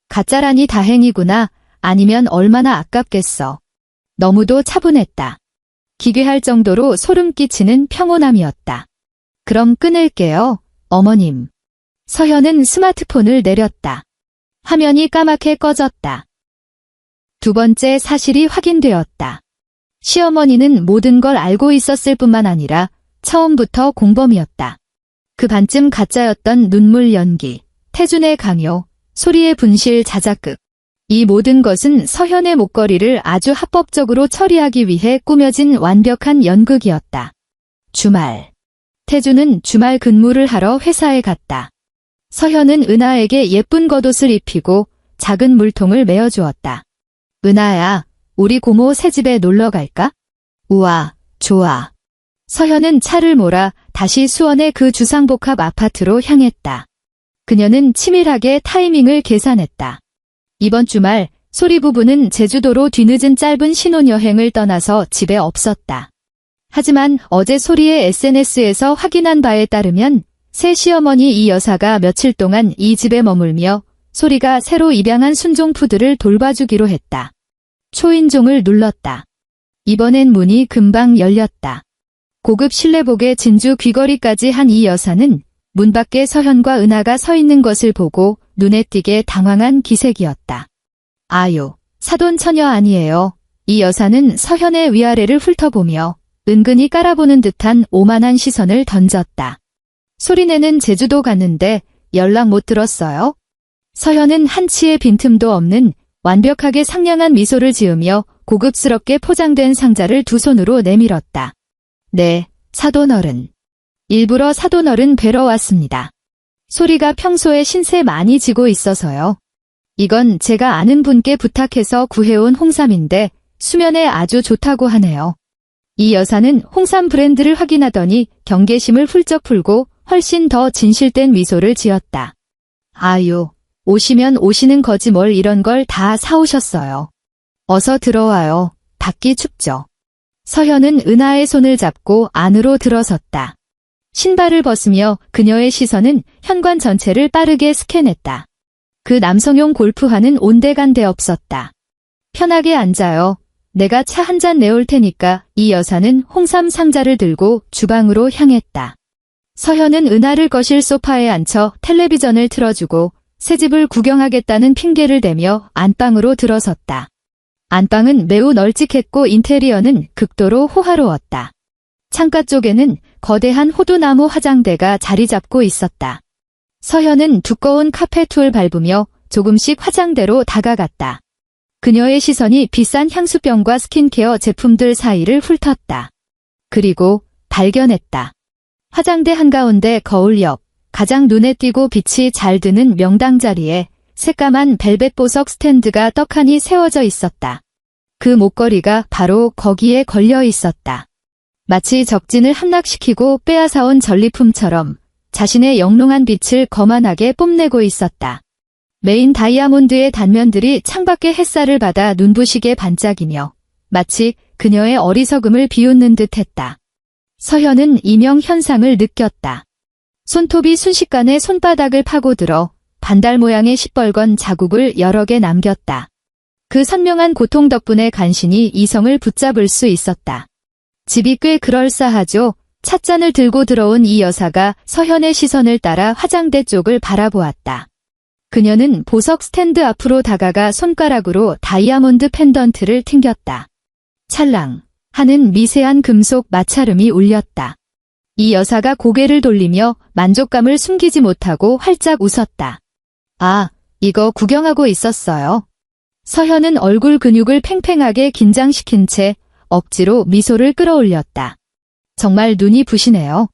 가짜라니 다행이구나. 아니면 얼마나 아깝겠어. 너무도 차분했다. 기괴할 정도로 소름 끼치는 평온함이었다. 그럼 끊을게요, 어머님. 서현은 스마트폰을 내렸다. 화면이 까맣게 꺼졌다. 두 번째 사실이 확인되었다. 시어머니는 모든 걸 알고 있었을 뿐만 아니라 처음부터 공범이었다. 그 반쯤 가짜였던 눈물 연기, 태준의 강요, 소리의 분실 자작극. 이 모든 것은 서현의 목걸이를 아주 합법적으로 처리하기 위해 꾸며진 완벽한 연극이었다. 주말. 태준은 주말 근무를 하러 회사에 갔다. 서현은 은하에게 예쁜 겉옷을 입히고 작은 물통을 메어주었다. 은하야, 우리 고모 새집에 놀러 갈까? 우와, 좋아. 서현은 차를 몰아 다시 수원의 그 주상복합 아파트로 향했다. 그녀는 치밀하게 타이밍을 계산했다. 이번 주말 소리 부부는 제주도로 뒤늦은 짧은 신혼여행을 떠나서 집에 없었다. 하지만 어제 소리의 SNS에서 확인한 바에 따르면 새 시어머니 이 여사가 며칠 동안 이 집에 머물며 소리가 새로 입양한 순종푸드를 돌봐주기로 했다. 초인종을 눌렀다. 이번엔 문이 금방 열렸다. 고급 실내복에 진주 귀걸이까지 한 이 여사는 문 밖에 서현과 은하가 서 있는 것을 보고 눈에 띄게 당황한 기색이었다. 아유, 사돈 처녀 아니에요. 이 여사는 서현의 위아래를 훑어보며 은근히 깔아보는 듯한 오만한 시선을 던졌다. 소리내는 제주도 갔는데 연락 못 들었어요? 서현은 한치의 빈틈도 없는 완벽하게 상냥한 미소를 지으며 고급스럽게 포장된 상자를 두 손으로 내밀었다. 네, 사돈어른. 일부러 사돈어른 뵈러 왔습니다. 소리가 평소에 신세 많이 지고 있어서요. 이건 제가 아는 분께 부탁해서 구해온 홍삼인데 수면에 아주 좋다고 하네요. 이 여사는 홍삼 브랜드를 확인하더니 경계심을 훌쩍 풀고 훨씬 더 진실된 미소를 지었다. 아유, 오시면 오시는 거지 뭘 이런 걸 다 사오셨어요. 어서 들어와요. 밖이 춥죠. 서현은 은하의 손을 잡고 안으로 들어섰다. 신발을 벗으며 그녀의 시선은 현관 전체를 빠르게 스캔했다. 그 남성용 골프화는 온데간데 없었다. 편하게 앉아요. 내가 차 한 잔 내올 테니까. 이 여사는 홍삼 상자를 들고 주방으로 향했다. 서현은 은하를 거실 소파에 앉혀 텔레비전을 틀어주고 새집을 구경하겠다는 핑계를 대며 안방으로 들어섰다. 안방은 매우 널찍했고 인테리어는 극도로 호화로웠다. 창가 쪽에는 거대한 호두나무 화장대가 자리 잡고 있었다. 서현은 두꺼운 카페트를 밟으며 조금씩 화장대로 다가갔다. 그녀의 시선이 비싼 향수병과 스킨케어 제품들 사이를 훑었다. 그리고 발견했다. 화장대 한가운데 거울 옆 가장 눈에 띄고 빛이 잘 드는 명당 자리에 새까만 벨벳 보석 스탠드가 떡하니 세워져 있었다. 그 목걸이가 바로 거기에 걸려 있었다. 마치 적진을 함락시키고 빼앗아온 전리품처럼 자신의 영롱한 빛을 거만하게 뽐내고 있었다. 메인 다이아몬드의 단면들이 창밖의 햇살을 받아 눈부시게 반짝이며 마치 그녀의 어리석음을 비웃는 듯했다. 서현은 이명 현상을 느꼈다. 손톱이 순식간에 손바닥을 파고들어 반달 모양의 시뻘건 자국을 여러 개 남겼다. 그 선명한 고통 덕분에 간신히 이성을 붙잡을 수 있었다. 집이 꽤 그럴싸하죠. 찻잔을 들고 들어온 이 여사가 서현의 시선을 따라 화장대 쪽을 바라보았다. 그녀는 보석 스탠드 앞으로 다가가 손가락으로 다이아몬드 펜던트를 튕겼다. 찰랑 하는 미세한 금속 마찰음이 울렸다. 이 여사가 고개를 돌리며 만족감을 숨기지 못하고 활짝 웃었다. 아, 이거 구경하고 있었어요. 서현은 얼굴 근육을 팽팽하게 긴장시킨 채 억지로 미소를 끌어올렸다. 정말 눈이 부시네요.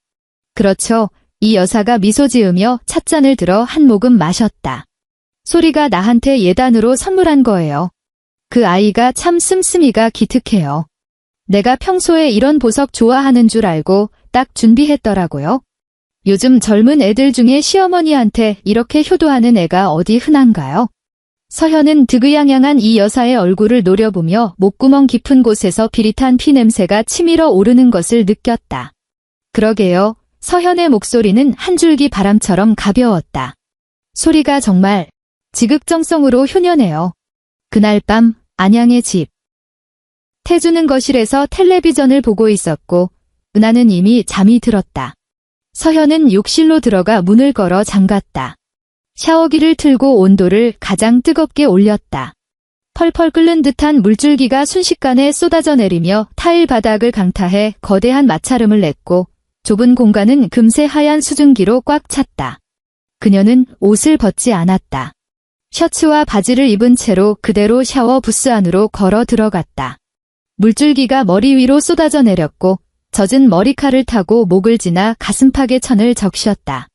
그렇죠. 이 여사가 미소 지으며 찻잔을 들어 한 모금 마셨다. 소리가 나한테 예단으로 선물한 거예요. 그 아이가 참 씀씀이가 기특해요. 내가 평소에 이런 보석 좋아하는 줄 알고 딱 준비했더라고요. 요즘 젊은 애들 중에 시어머니한테 이렇게 효도하는 애가 어디 흔한가요? 서현은 득의양양한 이 여사의 얼굴을 노려보며 목구멍 깊은 곳에서 비릿한 피 냄새가 치밀어 오르는 것을 느꼈다. 그러게요. 서현의 목소리는 한 줄기 바람처럼 가벼웠다. 소리가 정말 지극정성으로 효녀네요. 그날 밤 안양의 집. 태주는 거실에서 텔레비전을 보고 있었고 은하는 이미 잠이 들었다. 서현은 욕실로 들어가 문을 걸어 잠갔다. 샤워기를 틀고 온도를 가장 뜨겁게 올렸다. 펄펄 끓는 듯한 물줄기가 순식간에 쏟아져 내리며 타일 바닥을 강타해 거대한 마찰음을 냈고 좁은 공간은 금세 하얀 수증기로 꽉 찼다. 그녀는 옷을 벗지 않았다. 셔츠와 바지를 입은 채로 그대로 샤워 부스 안으로 걸어 들어갔다. 물줄기가 머리 위로 쏟아져 내렸고 젖은 머리칼을 타고 목을 지나 가슴팍에 천을 적셨다.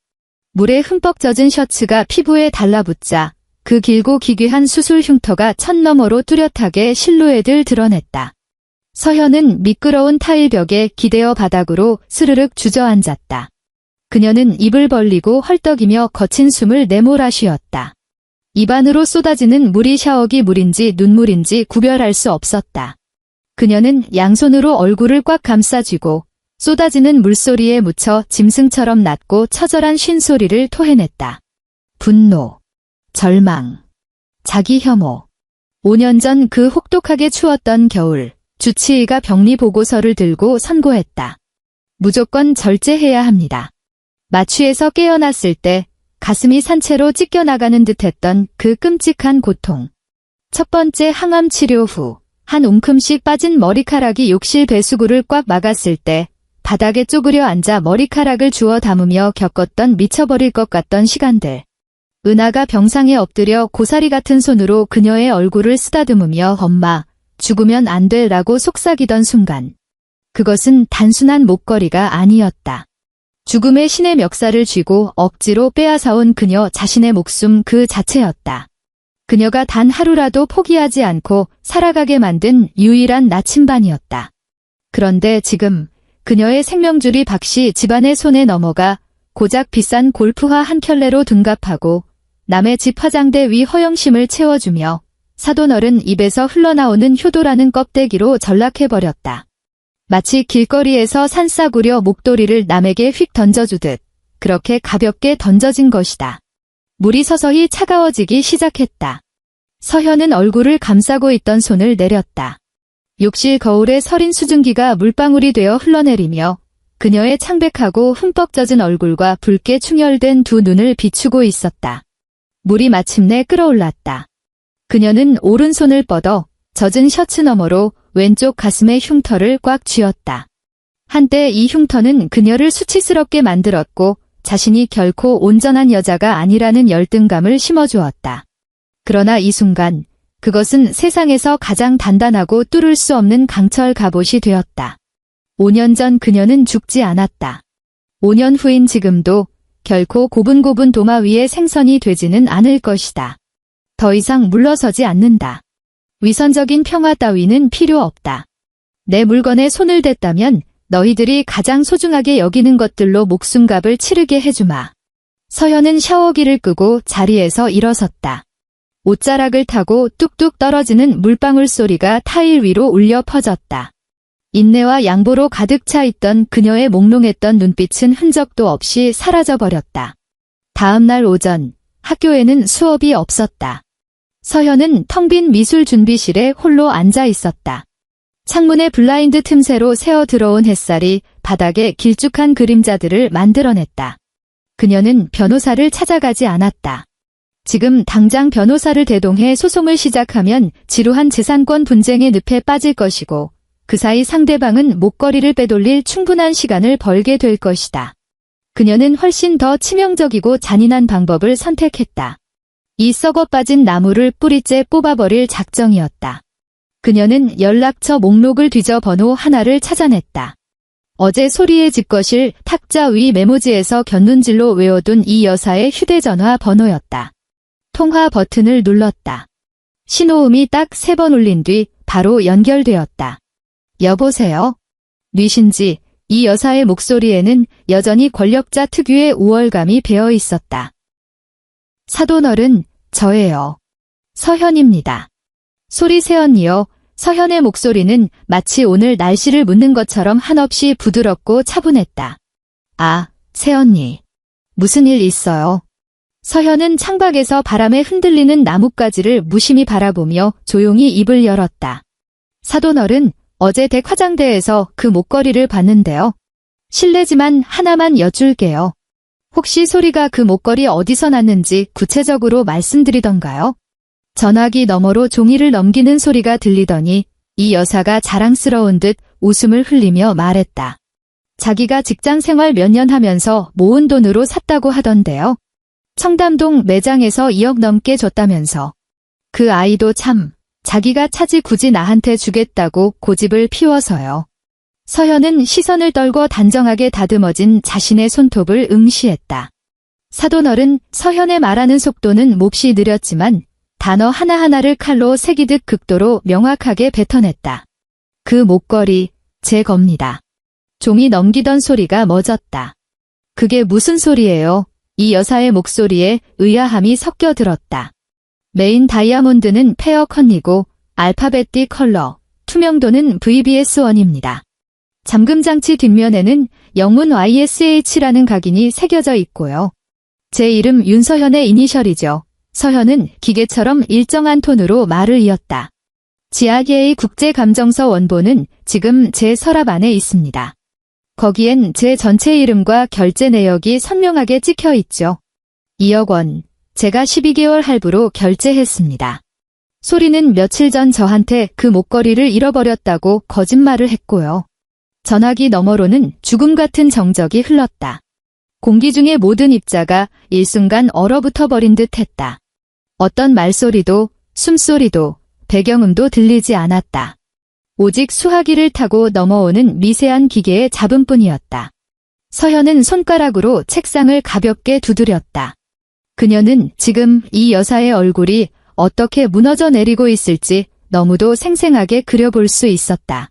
물에 흠뻑 젖은 셔츠가 피부에 달라붙자 그 길고 기괴한 수술 흉터가 천 너머로 뚜렷하게 실루엣을 드러냈다. 서현은 미끄러운 타일벽에 기대어 바닥으로 스르륵 주저앉았다. 그녀는 입을 벌리고 헐떡이며 거친 숨을 내몰아 쉬었다. 입안으로 쏟아지는 물이 샤워기 물인지 눈물인지 구별할 수 없었다. 그녀는 양손으로 얼굴을 꽉 감싸쥐고 쏟아지는 물소리에 묻혀 짐승처럼 낮고 처절한 쉰소리를 토해냈다. 분노, 절망, 자기 혐오. 5년 전 그 혹독하게 추웠던 겨울, 주치의가 병리 보고서를 들고 선고했다. 무조건 절제해야 합니다. 마취에서 깨어났을 때 가슴이 산채로 찢겨나가는 듯했던 그 끔찍한 고통. 첫 번째 항암 치료 후 한 움큼씩 빠진 머리카락이 욕실 배수구를 꽉 막았을 때 바닥에 쪼그려 앉아 머리카락을 주워 담으며 겪었던 미쳐버릴 것 같던 시간들. 은하가 병상에 엎드려 고사리 같은 손으로 그녀의 얼굴을 쓰다듬으며 엄마, 죽으면 안 돼 라고 속삭이던 순간. 그것은 단순한 목걸이가 아니었다. 죽음의 신의 멱살을 쥐고 억지로 빼앗아온 그녀 자신의 목숨 그 자체였다. 그녀가 단 하루라도 포기하지 않고 살아가게 만든 유일한 나침반이었다. 그런데 지금 그녀의 생명줄이 박씨 집안의 손에 넘어가 고작 비싼 골프화 한 켤레로 둔갑하고 남의 집 화장대 위 허영심을 채워주며 사돈어른 입에서 흘러나오는 효도라는 껍데기로 전락해버렸다. 마치 길거리에서 산싸구려 목도리를 남에게 휙 던져주듯 그렇게 가볍게 던져진 것이다. 물이 서서히 차가워지기 시작했다. 서현은 얼굴을 감싸고 있던 손을 내렸다. 욕실 거울에 서린 수증기가 물방울이 되어 흘러내리며 그녀의 창백하고 흠뻑 젖은 얼굴과 붉게 충혈된 두 눈을 비추고 있었다. 물이 마침내 끓어올랐다. 그녀는 오른손을 뻗어 젖은 셔츠 너머로 왼쪽 가슴의 흉터를 꽉 쥐었다. 한때 이 흉터는 그녀를 수치스럽게 만들었고 자신이 결코 온전한 여자가 아니라는 열등감을 심어주었다. 그러나 이 순간 그것은 세상에서 가장 단단하고 뚫을 수 없는 강철 갑옷이 되었다. 5년 전 그녀는 죽지 않았다. 5년 후인 지금도 결코 고분고분 도마 위에 생선이 되지는 않을 것이다. 더 이상 물러서지 않는다. 위선적인 평화 따위는 필요 없다. 내 물건에 손을 댔다면 너희들이 가장 소중하게 여기는 것들로 목숨값을 치르게 해주마. 서현은 샤워기를 끄고 자리에서 일어섰다. 옷자락을 타고 뚝뚝 떨어지는 물방울 소리가 타일 위로 울려 퍼졌다. 인내와 양보로 가득 차 있던 그녀의 몽롱했던 눈빛은 흔적도 없이 사라져버렸다. 다음 날 오전, 학교에는 수업이 없었다. 서현은 텅 빈 미술 준비실에 홀로 앉아 있었다. 창문의 블라인드 틈새로 새어 들어온 햇살이 바닥에 길쭉한 그림자들을 만들어냈다. 그녀는 변호사를 찾아가지 않았다. 지금 당장 변호사를 대동해 소송을 시작하면 지루한 재산권 분쟁의 늪에 빠질 것이고 그 사이 상대방은 목걸이를 빼돌릴 충분한 시간을 벌게 될 것이다. 그녀는 훨씬 더 치명적이고 잔인한 방법을 선택했다. 이 썩어 빠진 나무를 뿌리째 뽑아버릴 작정이었다. 그녀는 연락처 목록을 뒤져 번호 하나를 찾아냈다. 어제 소리의 집 거실 탁자 위 메모지에서 곁눈질로 외워둔 이 여사의 휴대전화 번호였다. 통화 버튼을 눌렀다. 신호음이 딱 3번 울린 뒤 바로 연결되었다. 여보세요? 뉘신지 이 여사의 목소리에는 여전히 권력자 특유의 우월감이 배어 있었다. 사돈어른, 저예요. 서현입니다. 소리 새언니어 서현의 목소리는 마치 오늘 날씨를 묻는 것처럼 한없이 부드럽고 차분했다. 아, 새언니. 무슨 일 있어요? 서현은 창밖에서 바람에 흔들리는 나뭇가지를 무심히 바라보며 조용히 입을 열었다. 사돈어른, 어제 댁 화장대에서 그 목걸이를 봤는데요. 실례지만 하나만 여쭐게요. 혹시 소리가 그 목걸이 어디서 났는지 구체적으로 말씀드리던가요? 전화기 너머로 종이를 넘기는 소리가 들리더니 이 여사가 자랑스러운 듯 웃음을 흘리며 말했다. 자기가 직장 생활 몇 년 하면서 모은 돈으로 샀다고 하던데요. 청담동 매장에서 2억 넘게 줬다면서. 그 아이도 참, 자기가 차지 굳이 나한테 주겠다고 고집을 피워서요. 서현은 시선을 떨고 단정하게 다듬어진 자신의 손톱을 응시했다. 사돈어른, 서현의 말하는 속도는 몹시 느렸지만 단어 하나하나를 칼로 새기듯 극도로 명확하게 뱉어냈다. 그 목걸이, 제 겁니다. 종이 넘기던 소리가 멎었다. 그게 무슨 소리예요? 이 여사의 목소리에 의아함이 섞여 들었다. 메인 다이아몬드는 페어 컨이고 알파벳 D 컬러, 투명도는 VBS1입니다. 잠금장치 뒷면에는 영문 YSH라는 각인이 새겨져 있고요. 제 이름 윤서현의 이니셜이죠. 서현은 기계처럼 일정한 톤으로 말을 이었다. 지아계의 국제감정서 원본은 지금 제 서랍 안에 있습니다. 거기엔 제 전체 이름과 결제 내역이 선명하게 찍혀 있죠. 2억 원, 제가 12개월 할부로 결제했습니다. 소리는 며칠 전 저한테 그 목걸이를 잃어버렸다고 거짓말을 했고요. 전화기 너머로는 죽음 같은 정적이 흘렀다. 공기 중의 모든 입자가 일순간 얼어붙어 버린 듯 했다. 어떤 말소리도, 숨소리도, 배경음도 들리지 않았다. 오직 수화기를 타고 넘어오는 미세한 기계의 잡음뿐이었다. 서현은 손가락으로 책상을 가볍게 두드렸다. 그녀는 지금 이 여사의 얼굴이 어떻게 무너져 내리고 있을지 너무도 생생하게 그려볼 수 있었다.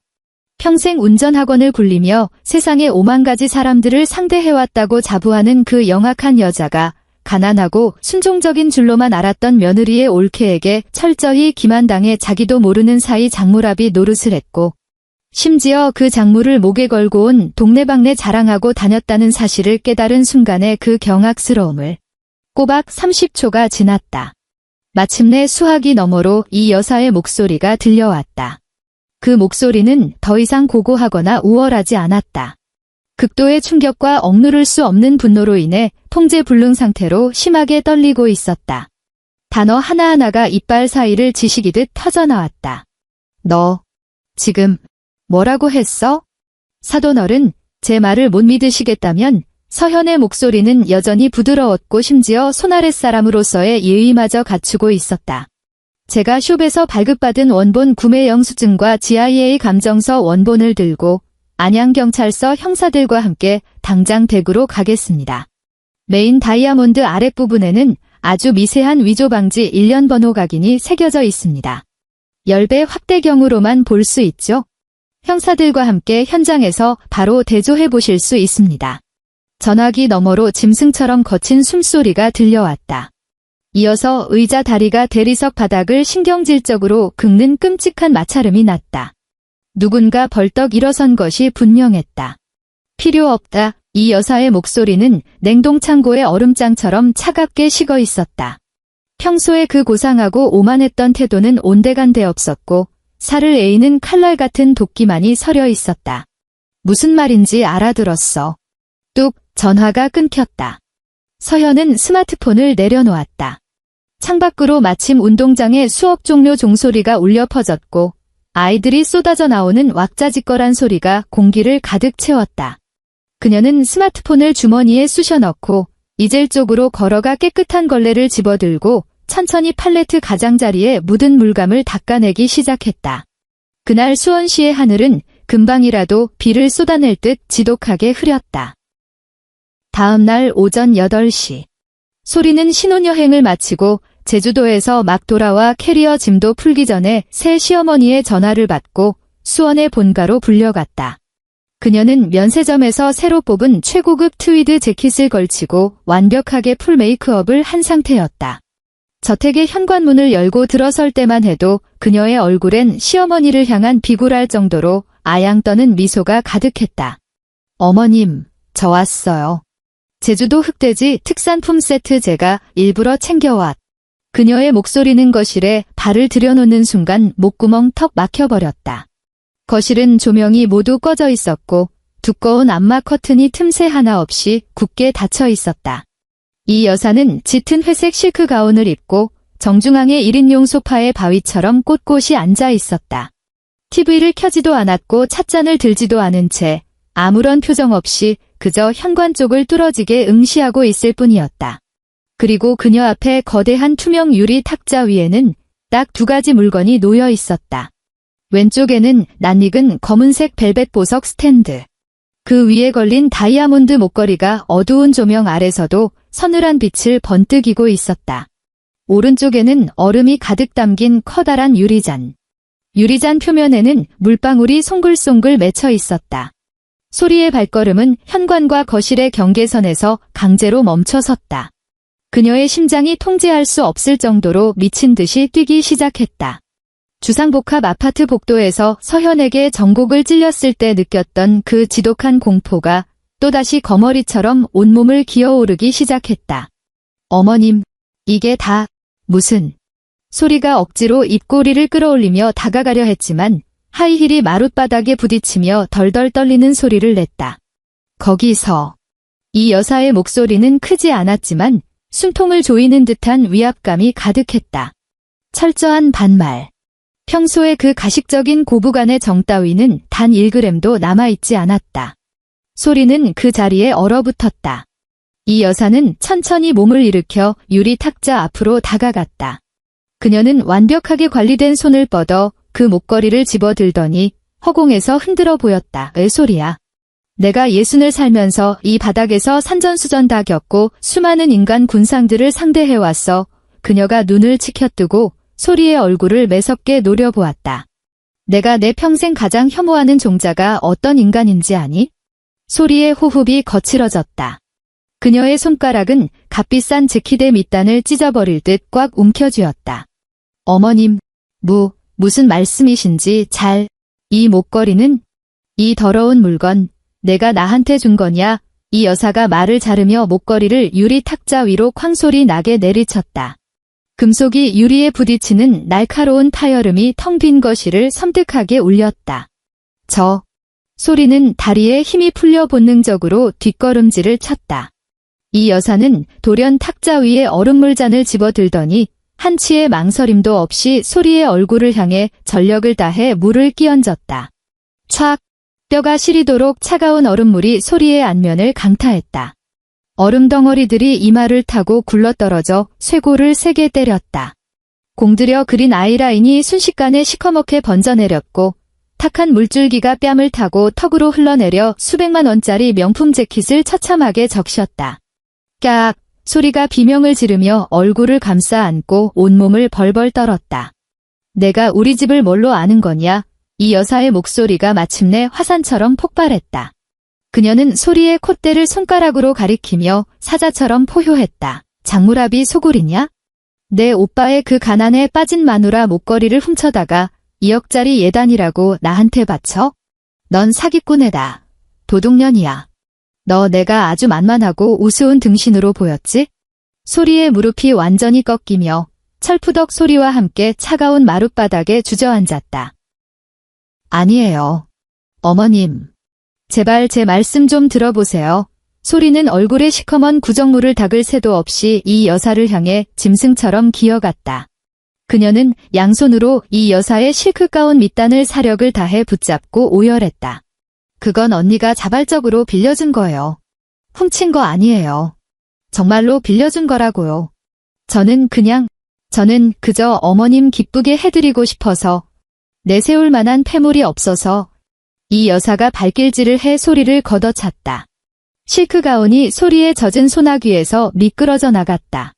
평생 운전학원을 굴리며 세상의 5만 가지 사람들을 상대해왔다고 자부하는 그 영악한 여자가 가난하고 순종적인 줄로만 알았던 며느리의 올케에게 철저히 기만당해 자기도 모르는 사이 장물합이 노릇을 했고, 심지어 그 장물을 목에 걸고 온 동네방네 자랑하고 다녔다는 사실을 깨달은 순간의 그 경악스러움을. 꼬박 30초가 지났다. 마침내 수화기 너머로 이 여사의 목소리가 들려왔다. 그 목소리는 더 이상 고고하거나 우월하지 않았다. 극도의 충격과 억누를 수 없는 분노로 인해 통제불능 상태로 심하게 떨리고 있었다. 단어 하나하나가 이빨 사이를 지식이듯 터져나왔다. 너, 지금, 뭐라고 했어? 사돈어른, 제 말을 못 믿으시겠다면 서현의 목소리는 여전히 부드러웠고 심지어 손아랫사람으로서의 예의마저 갖추고 있었다. 제가 숍에서 발급받은 원본 구매 영수증과 GIA 감정서 원본을 들고 안양경찰서 형사들과 함께 당장 댁으로 가겠습니다. 메인 다이아몬드 아랫부분에는 아주 미세한 위조방지 1년 번호 각인이 새겨져 있습니다. 10배 확대경으로만 볼 수 있죠. 형사들과 함께 현장에서 바로 대조해 보실 수 있습니다. 전화기 너머로 짐승처럼 거친 숨소리가 들려왔다. 이어서 의자 다리가 대리석 바닥을 신경질적으로 긁는 끔찍한 마찰음이 났다. 누군가 벌떡 일어선 것이 분명했다. 필요 없다. 이 여사의 목소리는 냉동창고의 얼음장처럼 차갑게 식어 있었다. 평소에 그 고상하고 오만했던 태도는 온데간데 없었고 살을 에이는 칼날 같은 도끼만이 서려 있었다. 무슨 말인지 알아들었어. 뚝, 전화가 끊겼다. 서현은 스마트폰을 내려놓았다. 창밖으로 마침 운동장에 수억 종료 종소리가 울려 퍼졌고 아이들이 쏟아져 나오는 왁자지껄한 소리가 공기를 가득 채웠다. 그녀는 스마트폰을 주머니에 쑤셔 넣고 이젤 쪽으로 걸어가 깨끗한 걸레를 집어들고 천천히 팔레트 가장자리에 묻은 물감을 닦아내기 시작했다. 그날 수원시의 하늘은 금방이라도 비를 쏟아낼 듯 지독하게 흐렸다. 다음 날 오전 8시. 소리는 신혼여행을 마치고 제주도에서 막 돌아와 캐리어 짐도 풀기 전에 새 시어머니의 전화를 받고 수원의 본가로 불려갔다. 그녀는 면세점에서 새로 뽑은 최고급 트위드 재킷을 걸치고 완벽하게 풀 메이크업을 한 상태였다. 저택의 현관문을 열고 들어설 때만 해도 그녀의 얼굴엔 시어머니를 향한 비굴할 정도로 아양 떠는 미소가 가득했다. 어머님, 저 왔어요. 제주도 흑돼지 특산품 세트 제가 일부러 챙겨왔. 그녀의 목소리는 거실에 발을 들여놓는 순간 목구멍 턱 막혀버렸다. 거실은 조명이 모두 꺼져 있었고 두꺼운 암막 커튼이 틈새 하나 없이 굳게 닫혀 있었다. 이 여사는 짙은 회색 실크 가운을 입고 정중앙의 1인용 소파에 바위처럼 꼿꼿이 앉아 있었다. TV를 켜지도 않았고 찻잔을 들지도 않은 채 아무런 표정 없이 그저 현관 쪽을 뚫어지게 응시하고 있을 뿐이었다. 그리고 그녀 앞에 거대한 투명 유리 탁자 위에는 딱 2가지 물건이 놓여 있었다. 왼쪽에는 낯익은 검은색 벨벳 보석 스탠드. 그 위에 걸린 다이아몬드 목걸이가 어두운 조명 아래서도 서늘한 빛을 번뜩이고 있었다. 오른쪽에는 얼음이 가득 담긴 커다란 유리잔. 유리잔 표면에는 물방울이 송글송글 맺혀 있었다. 소리의 발걸음은 현관과 거실의 경계선에서 강제로 멈춰섰다. 그녀의 심장이 통제할 수 없을 정도로 미친 듯이 뛰기 시작했다. 주상복합 아파트 복도에서 서현에게 전곡을 찔렸을 때 느꼈던 그 지독한 공포가 또다시 거머리처럼 온몸을 기어오르기 시작했다. 어머님, 이게 다 무슨... 소리가 억지로 입꼬리를 끌어올리며 다가가려 했지만 하이힐이 마룻바닥에 부딪히며 덜덜 떨리는 소리를 냈다. 거기서... 이 여사의 목소리는 크지 않았지만 숨통을 조이는 듯한 위압감이 가득했다. 철저한 반말. 평소에 그 가식적인 고부간의 정 따위는 단 1g도 남아있지 않았다. 소리는 그 자리에 얼어붙었다. 이 여사는 천천히 몸을 일으켜 유리 탁자 앞으로 다가갔다. 그녀는 완벽하게 관리된 손을 뻗어 그 목걸이를 집어들더니 허공에서 흔들어 보였다. 왜 소리야? 내가 60을 살면서 이 바닥에서 산전수전 다 겪고 수많은 인간 군상들을 상대해왔어. 그녀가 눈을 치켜뜨고 소리의 얼굴을 매섭게 노려보았다. 내가 내 평생 가장 혐오하는 종자가 어떤 인간인지 아니? 소리의 호흡이 거칠어졌다. 그녀의 손가락은 값비싼 재킷의 밑단을 찢어버릴 듯 꽉 움켜쥐었다. 어머님, 무슨 말씀이신지 이 목걸이는? 이 더러운 물건, 내가 나한테 준 거냐? 이 여사가 말을 자르며 목걸이를 유리 탁자 위로 쾅소리 나게 내리쳤다. 금속이 유리에 부딪히는 날카로운 타여름이 텅 빈 거실을 섬뜩하게 울렸다. 소리는 다리에 힘이 풀려 본능적으로 뒷걸음질을 쳤다. 이 여사는 돌연 탁자 위에 얼음물잔을 집어들더니 한치의 망설임도 없이 소리의 얼굴을 향해 전력을 다해 물을 끼얹었다. 촥! 뼈가 시리도록 차가운 얼음물이 소리의 안면을 강타했다. 얼음 덩어리들이 이마를 타고 굴러떨어져 쇄골을 세게 때렸다. 공들여 그린 아이라인이 순식간에 시커멓게 번져내렸고 탁한 물줄기가 뺨을 타고 턱으로 흘러내려 수백만 원짜리 명품 재킷을 처참하게 적셨다. 깍! 소리가 비명을 지르며 얼굴을 감싸 안고 온몸을 벌벌 떨었다. 내가 우리 집을 뭘로 아는 거냐? 이 여사의 목소리가 마침내 화산처럼 폭발했다. 그녀는 소리의 콧대를 손가락으로 가리키며 사자처럼 포효했다. 장무라비 소굴이냐? 내 오빠의 그 가난에 빠진 마누라 목걸이를 훔쳐다가 2억짜리 예단이라고 나한테 바쳐? 넌 사기꾼이다. 도둑년이야. 너 내가 아주 만만하고 우스운 등신으로 보였지? 소리의 무릎이 완전히 꺾이며 철푸덕 소리와 함께 차가운 마룻바닥에 주저앉았다. 아니에요. 어머님. 제발 제 말씀 좀 들어보세요. 소리는 얼굴에 시커먼 구정물을 닦을 새도 없이 이 여사를 향해 짐승처럼 기어갔다. 그녀는 양손으로 이 여사의 실크 가운 밑단을 사력을 다해 붙잡고 오열했다. 그건 언니가 자발적으로 빌려준 거예요. 훔친 거 아니에요. 정말로 빌려준 거라고요. 저는 그저 어머님 기쁘게 해드리고 싶어서 내세울 만한 폐물이 없어서. 이 여사가 발길질을 해 소리를 걷어찼다. 실크 가운이 소리에 젖은 소낙 위에서 미끄러져 나갔다.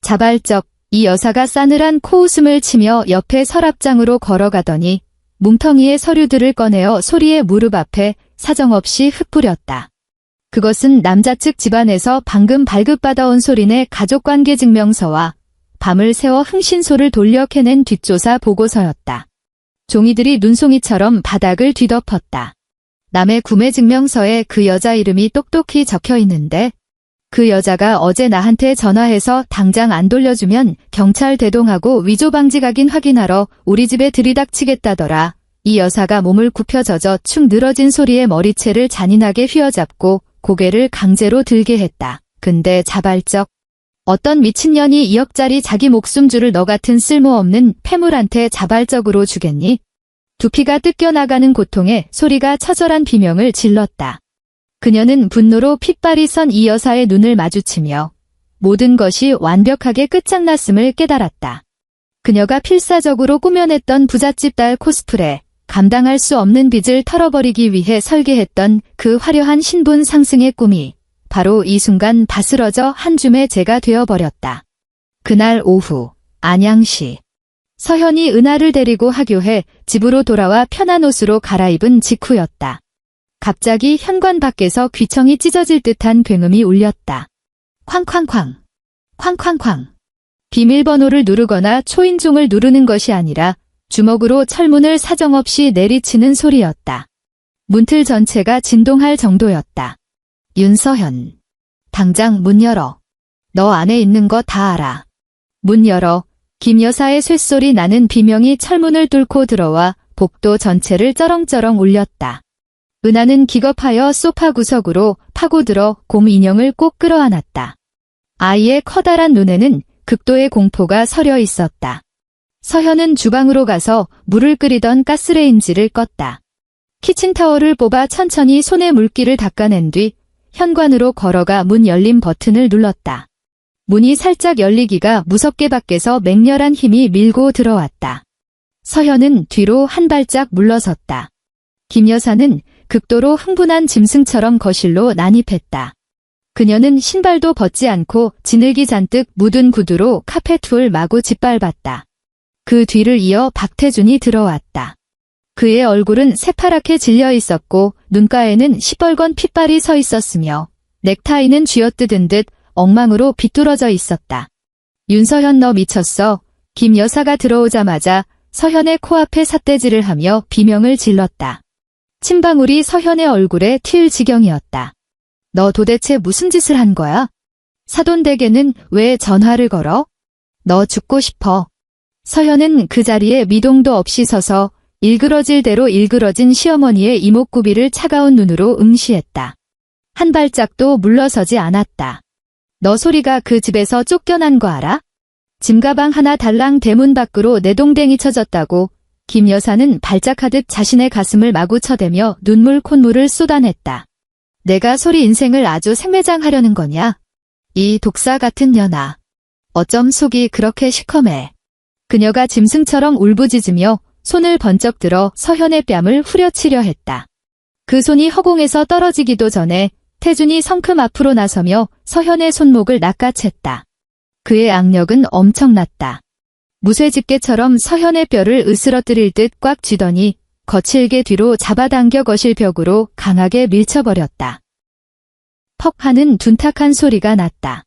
자발적, 이 여사가 싸늘한 코웃음을 치며 옆에 서랍장으로 걸어가더니 뭉텅이의 서류들을 꺼내어 소리의 무릎 앞에 사정없이 흩뿌렸다. 그것은 남자 측 집안에서 방금 발급받아온 소린의 가족관계 증명서와 밤을 새워 흥신소를 돌려 캐낸 뒷조사 보고서였다. 종이들이 눈송이처럼 바닥을 뒤덮었다. 남의 구매 증명서에 그 여자 이름이 똑똑히 적혀 있는데 그 여자가 어제 나한테 전화해서 당장 안 돌려주면 경찰 대동하고 위조 방지 각인 확인하러 우리 집에 들이닥치겠다더라. 이 여사가 몸을 굽혀 젖어 축 늘어진 소리의 머리채를 잔인하게 휘어잡고 고개를 강제로 들게 했다. 근데 자발적. 어떤 미친년이 2억짜리 자기 목숨줄을 너 같은 쓸모없는 폐물한테 자발적으로 주겠니? 두피가 뜯겨나가는 고통에 소리가 처절한 비명을 질렀다. 그녀는 분노로 핏발이 선 이 여사의 눈을 마주치며 모든 것이 완벽하게 끝장났음을 깨달았다. 그녀가 필사적으로 꾸며냈던 부잣집 딸 코스프레, 감당할 수 없는 빚을 털어버리기 위해 설계했던 그 화려한 신분 상승의 꿈이 바로 이 순간 바스러져 한 줌의 재가 되어버렸다. 그날 오후, 안양시. 서현이 은하를 데리고 하교해 집으로 돌아와 편한 옷으로 갈아입은 직후였다. 갑자기 현관 밖에서 귀청이 찢어질 듯한 굉음이 울렸다. 쾅쾅쾅, 쾅쾅쾅. 비밀번호를 누르거나 초인종을 누르는 것이 아니라 주먹으로 철문을 사정없이 내리치는 소리였다. 문틀 전체가 진동할 정도였다. 윤서현. 당장 문 열어. 너 안에 있는 거 다 알아. 문 열어. 김 여사의 쇳소리 나는 비명이 철문을 뚫고 들어와 복도 전체를 쩌렁쩌렁 울렸다. 은하는 기겁하여 소파 구석으로 파고들어 곰 인형을 꼭 끌어안았다. 아이의 커다란 눈에는 극도의 공포가 서려 있었다. 서현은 주방으로 가서 물을 끓이던 가스레인지를 껐다. 키친타월을 뽑아 천천히 손에 물기를 닦아낸 뒤 현관으로 걸어가 문 열림 버튼을 눌렀다. 문이 살짝 열리기가 무섭게 밖에서 맹렬한 힘이 밀고 들어왔다. 서현은 뒤로 한 발짝 물러섰다. 김 여사는 극도로 흥분한 짐승처럼 거실로 난입했다. 그녀는 신발도 벗지 않고 진흙이 잔뜩 묻은 구두로 카펫을 마구 짓밟았다. 그 뒤를 이어 박태준이 들어왔다. 그의 얼굴은 새파랗게 질려 있었고 눈가에는 시뻘건 핏발이 서 있었으며 넥타이는 쥐어뜯은 듯 엉망으로 비뚤어져 있었다. 윤서현 너 미쳤어. 김 여사가 들어오자마자 서현의 코앞에 삿대질을 하며 비명을 질렀다. 침방울이 서현의 얼굴에 튈 지경이었다. 너 도대체 무슨 짓을 한 거야? 사돈댁에는 왜 전화를 걸어? 너 죽고 싶어. 서현은 그 자리에 미동도 없이 서서 일그러질 대로 일그러진 시어머니의 이목구비를 차가운 눈으로 응시했다. 한 발짝도 물러서지 않았다. 너 소리가 그 집에서 쫓겨난 거 알아? 짐가방 하나 달랑 대문 밖으로 내동댕이 쳐졌다고 김 여사는 발작하듯 자신의 가슴을 마구 쳐대며 눈물 콧물을 쏟아냈다. 내가 소리 인생을 아주 생매장하려는 거냐? 이 독사 같은 년아. 어쩜 속이 그렇게 시커매. 그녀가 짐승처럼 울부짖으며 손을 번쩍 들어 서현의 뺨을 후려치려 했다. 그 손이 허공에서 떨어지기도 전에 태준이 성큼 앞으로 나서며 서현의 손목을 낚아챘다. 그의 악력은 엄청났다. 무쇠집게처럼 서현의 뼈를 으스러뜨릴 듯 꽉 쥐더니 거칠게 뒤로 잡아당겨 거실 벽으로 강하게 밀쳐버렸다. 퍽 하는 둔탁한 소리가 났다.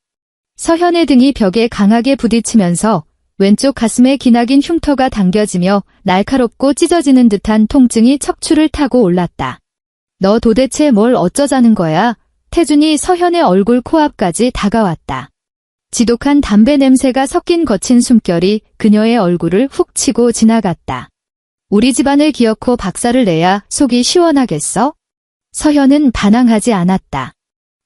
서현의 등이 벽에 강하게 부딪히면서 왼쪽 가슴에 기나긴 흉터가 당겨지며 날카롭고 찢어지는 듯한 통증이 척추를 타고 올랐다. 너 도대체 뭘 어쩌자는 거야? 태준이 서현의 얼굴 코앞까지 다가왔다. 지독한 담배 냄새가 섞인 거친 숨결이 그녀의 얼굴을 훅 치고 지나갔다. 우리 집안을 기어코 박살을 내야 속이 시원하겠어? 서현은 반항하지 않았다.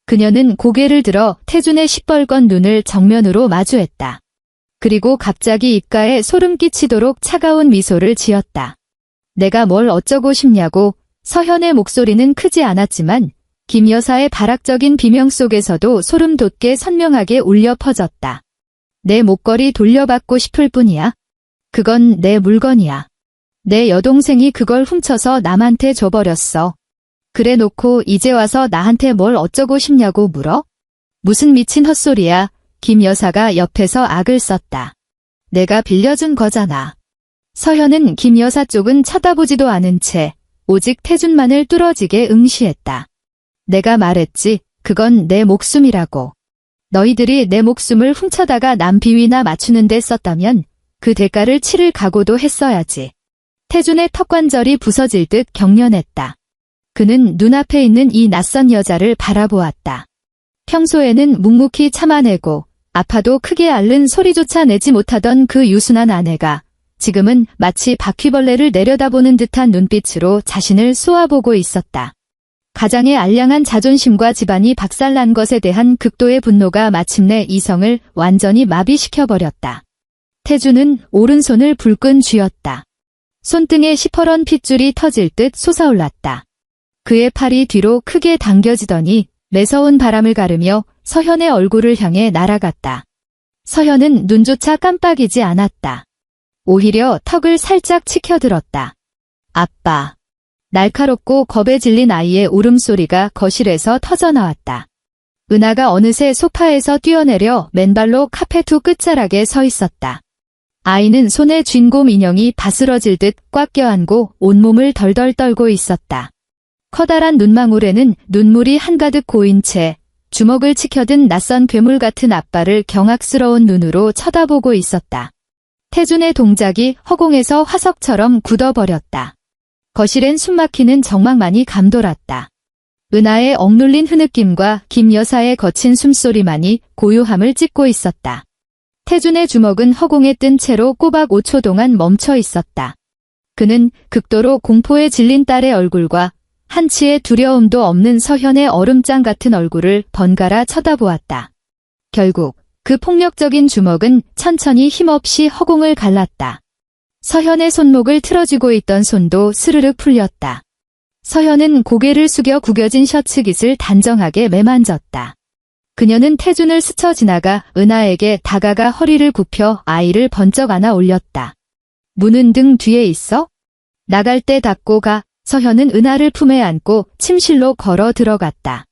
그녀는 고개를 들어 태준의 시뻘건 눈을 정면으로 마주했다. 그리고 갑자기 입가에 소름 끼치도록 차가운 미소를 지었다. 내가 뭘 어쩌고 싶냐고. 서현의 목소리는 크지 않았지만 김 여사의 발악적인 비명 속에서도 소름 돋게 선명하게 울려 퍼졌다. 내 목걸이 돌려받고 싶을 뿐이야. 그건 내 물건이야. 내 여동생이 그걸 훔쳐서 남한테 줘버렸어. 그래 놓고 이제 와서 나한테 뭘 어쩌고 싶냐고 물어? 무슨 미친 헛소리야. 김 여사가 옆에서 악을 썼다. 내가 빌려준 거잖아. 서현은 김 여사 쪽은 쳐다보지도 않은 채 오직 태준만을 뚫어지게 응시했다. 내가 말했지. 그건 내 목숨이라고. 너희들이 내 목숨을 훔쳐다가 남 비위나 맞추는 데 썼다면 그 대가를 치를 각오도 했어야지. 태준의 턱관절이 부서질 듯 경련했다. 그는 눈앞에 있는 이 낯선 여자를 바라보았다. 평소에는 묵묵히 참아내고 아파도 크게 앓는 소리조차 내지 못하던 그 유순한 아내가 지금은 마치 바퀴벌레를 내려다보는 듯한 눈빛으로 자신을 쏘아보고 있었다. 가장의 알량한 자존심과 집안이 박살난 것에 대한 극도의 분노가 마침내 이성을 완전히 마비시켜버렸다. 태준은 오른손을 불끈 쥐었다. 손등에 시퍼런 핏줄이 터질 듯 솟아올랐다. 그의 팔이 뒤로 크게 당겨지더니 매서운 바람을 가르며 서현의 얼굴을 향해 날아갔다. 서현은 눈조차 깜빡이지 않았다. 오히려 턱을 살짝 치켜들었다. 아빠. 날카롭고 겁에 질린 아이의 울음소리가 거실에서 터져나왔다. 은하가 어느새 소파에서 뛰어내려 맨발로 카페 후 끝자락에 서 있었다. 아이는 손에 쥔 곰 인형이 바스러질 듯 꽉 껴안고 온몸을 덜덜 떨고 있었다. 커다란 눈망울에는 눈물이 한가득 고인 채 주먹을 치켜든 낯선 괴물 같은 아빠를 경악스러운 눈으로 쳐다보고 있었다. 태준의 동작이 허공에서 화석처럼 굳어버렸다. 거실엔 숨막히는 정막만이 감돌았다. 은하의 억눌린 흐느낌과 김 여사의 거친 숨소리만이 고요함을 찢고 있었다. 태준의 주먹은 허공에 뜬 채로 꼬박 5초 동안 멈춰 있었다. 그는 극도로 공포에 질린 딸의 얼굴과 한치의 두려움도 없는 서현의 얼음장 같은 얼굴을 번갈아 쳐다보았다. 결국 그 폭력적인 주먹은 천천히 힘없이 허공을 갈랐다. 서현의 손목을 틀어쥐고 있던 손도 스르륵 풀렸다. 서현은 고개를 숙여 구겨진 셔츠깃을 단정하게 매만졌다. 그녀는 태준을 스쳐 지나가 은하에게 다가가 허리를 굽혀 아이를 번쩍 안아 올렸다. 문은 등 뒤에 있어? 나갈 때 닫고 가. 서현은 은하를 품에 안고 침실로 걸어 들어갔다.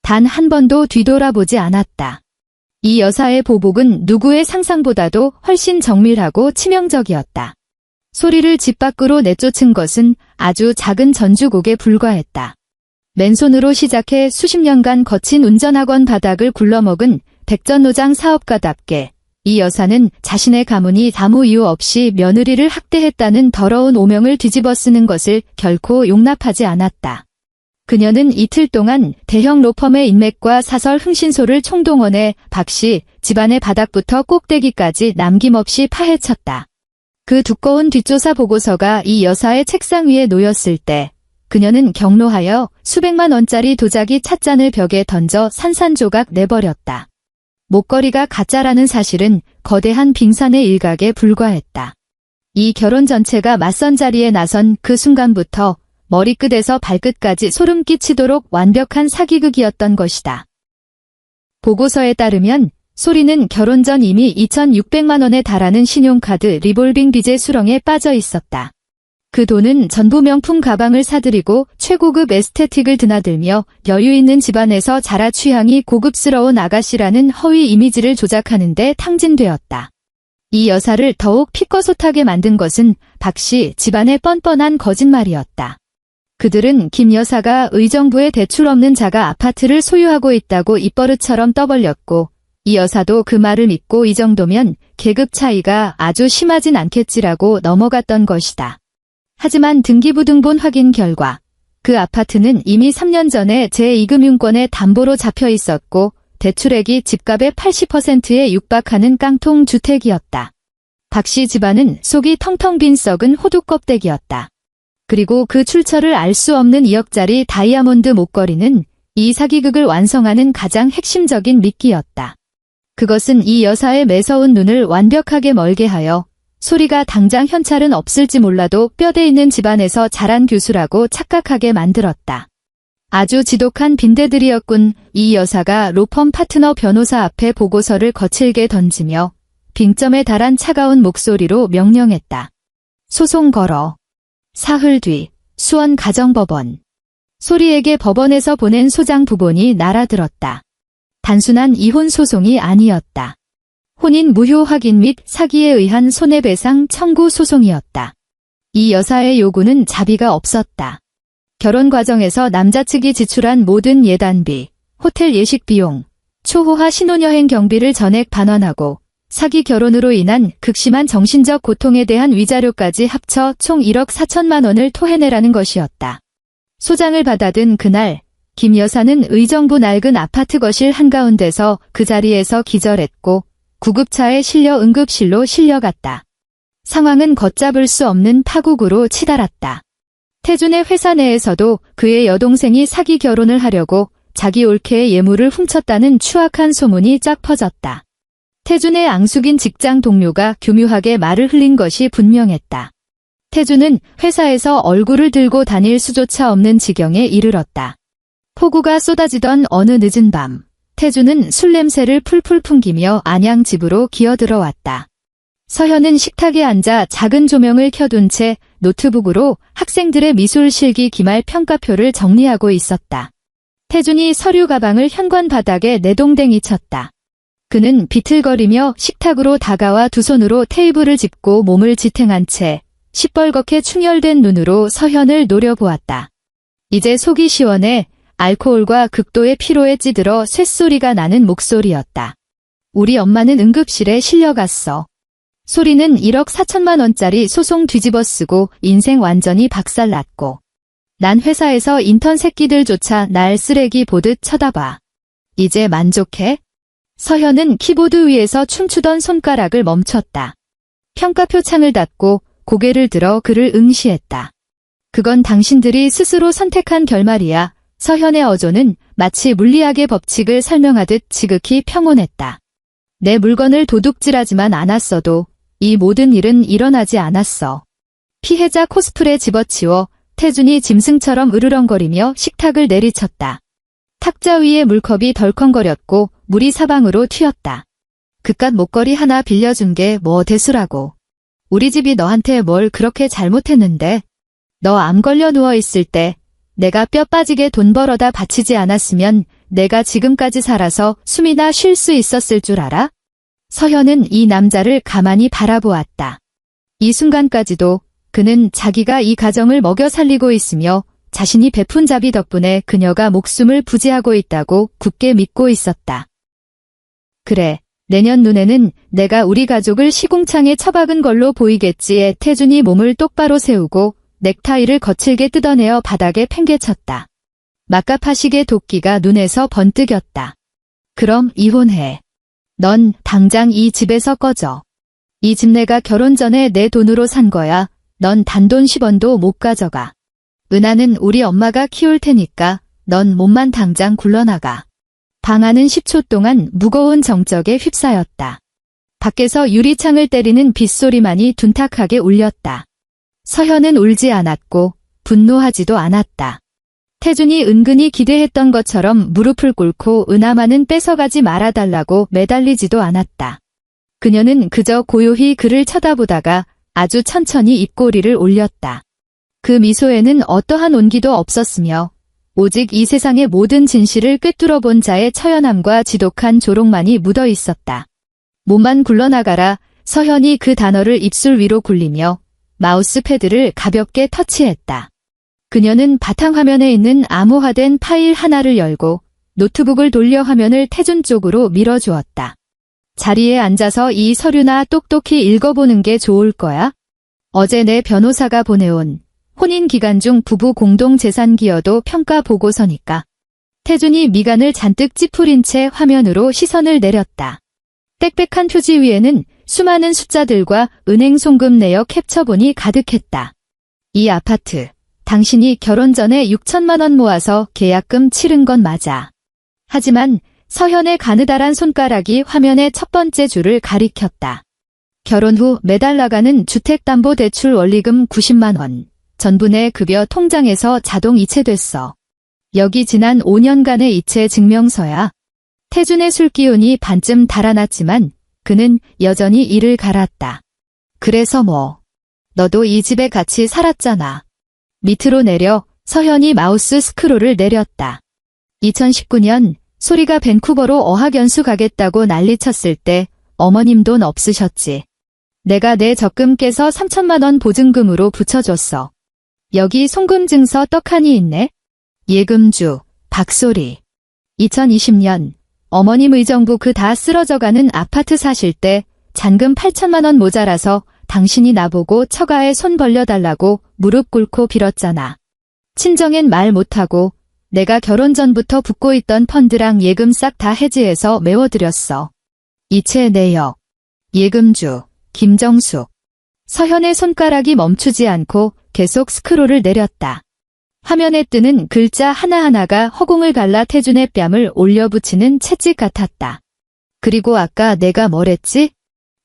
단 한 번도 뒤돌아보지 않았다. 이 여사의 보복은 누구의 상상보다도 훨씬 정밀하고 치명적이었다. 소리를 집 밖으로 내쫓은 것은 아주 작은 전주곡에 불과했다. 맨손으로 시작해 수십 년간 거친 운전학원 바닥을 굴러먹은 백전노장 사업가답게 이 여사는 자신의 가문이 아무 이유 없이 며느리를 학대했다는 더러운 오명을 뒤집어쓰는 것을 결코 용납하지 않았다. 그녀는 이틀 동안 대형 로펌의 인맥과 사설 흥신소를 총동원해 박씨 집안의 바닥부터 꼭대기까지 남김없이 파헤쳤다. 그 두꺼운 뒷조사 보고서가 이 여사의 책상 위에 놓였을 때 그녀는 경로하여 수백만 원짜리 도자기 찻잔을 벽에 던져 산산조각 내버렸다. 목걸이가 가짜라는 사실은 거대한 빙산의 일각에 불과했다. 이 결혼 전체가 맞선 자리에 나선 그 순간부터 머리끝에서 발끝까지 소름 끼치도록 완벽한 사기극이었던 것이다. 보고서에 따르면 소리는 결혼 전 이미 2,600만 원에 달하는 신용카드 리볼빙 빚의 수렁에 빠져 있었다. 그 돈은 전부 명품 가방을 사들이고 최고급 에스테틱을 드나들며 여유 있는 집안에서 자라 취향이 고급스러운 아가씨라는 허위 이미지를 조작하는 데 탕진되었다. 이 여사를 더욱 피꺼소타게 만든 것은 박씨 집안의 뻔뻔한 거짓말이었다. 그들은 김 여사가 의정부에 대출 없는 자가 아파트를 소유하고 있다고 입버릇처럼 떠벌렸고 이 여사도 그 말을 믿고 이 정도면 계급 차이가 아주 심하진 않겠지라고 넘어갔던 것이다. 하지만 등기부등본 확인 결과 그 아파트는 이미 3년 전에 제2금융권에 담보로 잡혀 있었고 대출액이 집값의 80%에 육박하는 깡통 주택이었다. 박씨 집안은 속이 텅텅 빈 썩은 호두 껍데기였다. 그리고 그 출처를 알 수 없는 2억짜리 다이아몬드 목걸이는 이 사기극을 완성하는 가장 핵심적인 미끼였다. 그것은 이 여사의 매서운 눈을 완벽하게 멀게 하여 소리가 당장 현찰은 없을지 몰라도 뼈대 있는 집안에서 자란 교수라고 착각하게 만들었다. 아주 지독한 빈대들이었군. 이 여사가 로펌 파트너 변호사 앞에 보고서를 거칠게 던지며 빙점에 달한 차가운 목소리로 명령했다. 소송 걸어. 사흘 뒤 수원 가정법원. 소리에게 법원에서 보낸 소장 부본이 날아들었다. 단순한 이혼 소송이 아니었다. 혼인 무효 확인 및 사기에 의한 손해배상 청구 소송이었다. 이 여사의 요구는 자비가 없었다. 결혼 과정에서 남자 측이 지출한 모든 예단비, 호텔 예식 비용, 초호화 신혼여행 경비를 전액 반환하고 사기 결혼으로 인한 극심한 정신적 고통에 대한 위자료까지 합쳐 총 1억 4천만 원을 토해내라는 것이었다. 소장을 받아든 그날 김 여사는 의정부 낡은 아파트 거실 한가운데서 그 자리에서 기절했고 구급차에 실려 응급실로 실려갔다. 상황은 걷잡을 수 없는 파국으로 치달았다. 태준의 회사 내에서도 그의 여동생이 사기 결혼을 하려고 자기 올케의 예물을 훔쳤다는 추악한 소문이 쫙 퍼졌다. 태준의 앙숙인 직장 동료가 교묘하게 말을 흘린 것이 분명했다. 태준은 회사에서 얼굴을 들고 다닐 수조차 없는 지경에 이르렀다. 폭우가 쏟아지던 어느 늦은 밤, 태준은 술 냄새를 풀풀 풍기며 안양 집으로 기어들어왔다. 서현은 식탁에 앉아 작은 조명을 켜둔 채 노트북으로 학생들의 미술 실기 기말 평가표를 정리하고 있었다. 태준이 서류 가방을 현관 바닥에 내동댕이 쳤다. 그는 비틀거리며 식탁으로 다가와 두 손으로 테이블을 짚고 몸을 지탱한 채 시뻘겋게 충혈된 눈으로 서현을 노려보았다. 이제 속이 시원해. 알코올과 극도의 피로에 찌들어 쇳소리가 나는 목소리였다. 우리 엄마는 응급실에 실려갔어. 소리는 1억 4천만 원짜리 소송 뒤집어쓰고 인생 완전히 박살났고 난 회사에서 인턴 새끼들조차 날 쓰레기 보듯 쳐다봐. 이제 만족해? 서현은 키보드 위에서 춤추던 손가락을 멈췄다. 평가표 창을 닫고 고개를 들어 그를 응시했다. 그건 당신들이 스스로 선택한 결말이야. 서현의 어조는 마치 물리학의 법칙을 설명하듯 지극히 평온했다. 내 물건을 도둑질하지만 않았어도 이 모든 일은 일어나지 않았어. 피해자 코스프레 집어치워 태준이 짐승처럼 으르렁거리며 식탁을 내리쳤다. 탁자 위에 물컵이 덜컹거렸고 물이 사방으로 튀었다. 그깟 목걸이 하나 빌려준 게 뭐 대수라고. 우리 집이 너한테 뭘 그렇게 잘못했는데. 너 암 걸려 누워있을 때 내가 뼈 빠지게 돈 벌어다 바치지 않았으면 내가 지금까지 살아서 숨이나 쉴 수 있었을 줄 알아? 서현은 이 남자를 가만히 바라보았다. 이 순간까지도 그는 자기가 이 가정을 먹여 살리고 있으며 자신이 베푼 자비 덕분에 그녀가 목숨을 부지하고 있다고 굳게 믿고 있었다. 그래, 내년 눈에는 내가 우리 가족을 시궁창에 처박은 걸로 보이겠지에 태준이 몸을 똑바로 세우고 넥타이를 거칠게 뜯어내어 바닥에 팽개쳤다. 막가파식의 도끼가 눈에서 번뜩였다. 그럼 이혼해. 넌 당장 이 집에서 꺼져. 이 집 내가 결혼 전에 내 돈으로 산 거야. 넌 단돈 10원도 못 가져가. 은하는 우리 엄마가 키울 테니까 넌 몸만 당장 굴러나가. 방 안은 10초 동안 무거운 정적에 휩싸였다. 밖에서 유리창을 때리는 빗소리만이 둔탁하게 울렸다. 서현은 울지 않았고 분노하지도 않았다. 태준이 은근히 기대했던 것처럼 무릎을 꿇고 은하만은 뺏어가지 말아달라고 매달리지도 않았다. 그녀는 그저 고요히 그를 쳐다보다가 아주 천천히 입꼬리를 올렸다. 그 미소에는 어떠한 온기도 없었으며 오직 이 세상의 모든 진실을 꿰뚫어 본 자의 처연함과 지독한 조롱만이 묻어 있었다. 몸만 굴러나가라. 서현이 그 단어를 입술 위로 굴리며 마우스 패드를 가볍게 터치했다. 그녀는 바탕화면에 있는 암호화된 파일 하나를 열고 노트북을 돌려 화면을 태준 쪽으로 밀어주었다. 자리에 앉아서 이 서류나 똑똑히 읽어보는 게 좋을 거야. 어제 내 변호사가 보내온 혼인기간 중 부부 공동재산기여도 평가 보고서니까. 태준이 미간을 잔뜩 찌푸린 채 화면으로 시선을 내렸다. 빽빽한 표지 위에는 수많은 숫자들과 은행 송금 내역 캡처본이 가득했다. 이 아파트. 당신이 결혼 전에 6천만 원 모아서 계약금 치른 건 맞아. 하지만 서현의 가느다란 손가락이 화면의 첫 번째 줄을 가리켰다. 결혼 후 매달 나가는 주택담보대출 원리금 90만 원. 전부 내 급여 통장에서 자동 이체됐어. 여기 지난 5년간의 이체 증명서야. 태준의 술기운이 반쯤 달아났지만 그는 여전히 이를 갈았다. 그래서 뭐. 너도 이 집에 같이 살았잖아. 밑으로 내려 서현이 마우스 스크롤을 내렸다. 2019년 소리가 밴쿠버로 어학연수 가겠다고 난리쳤을 때 어머님 돈 없으셨지. 내가 내 적금 깨서 3천만 원 보증금으로 붙여줬어. 여기 송금증서 떡하니 있네. 예금주 박소리. 2020년 어머님 의정부 그 다 쓰러져가는 아파트 사실 때 잔금 8천만 원 모자라서 당신이 나보고 처가에 손 벌려달라고 무릎 꿇고 빌었잖아. 친정엔 말 못하고 내가 결혼 전부터 붓고 있던 펀드랑 예금 싹 다 해지해서 메워드렸어. 이체 내역. 예금주 김정숙. 서현의 손가락이 멈추지 않고 계속 스크롤을 내렸다. 화면에 뜨는 글자 하나하나가 허공을 갈라 태준의 뺨을 올려붙이는 채찍 같았다. 그리고 아까 내가 뭐랬지?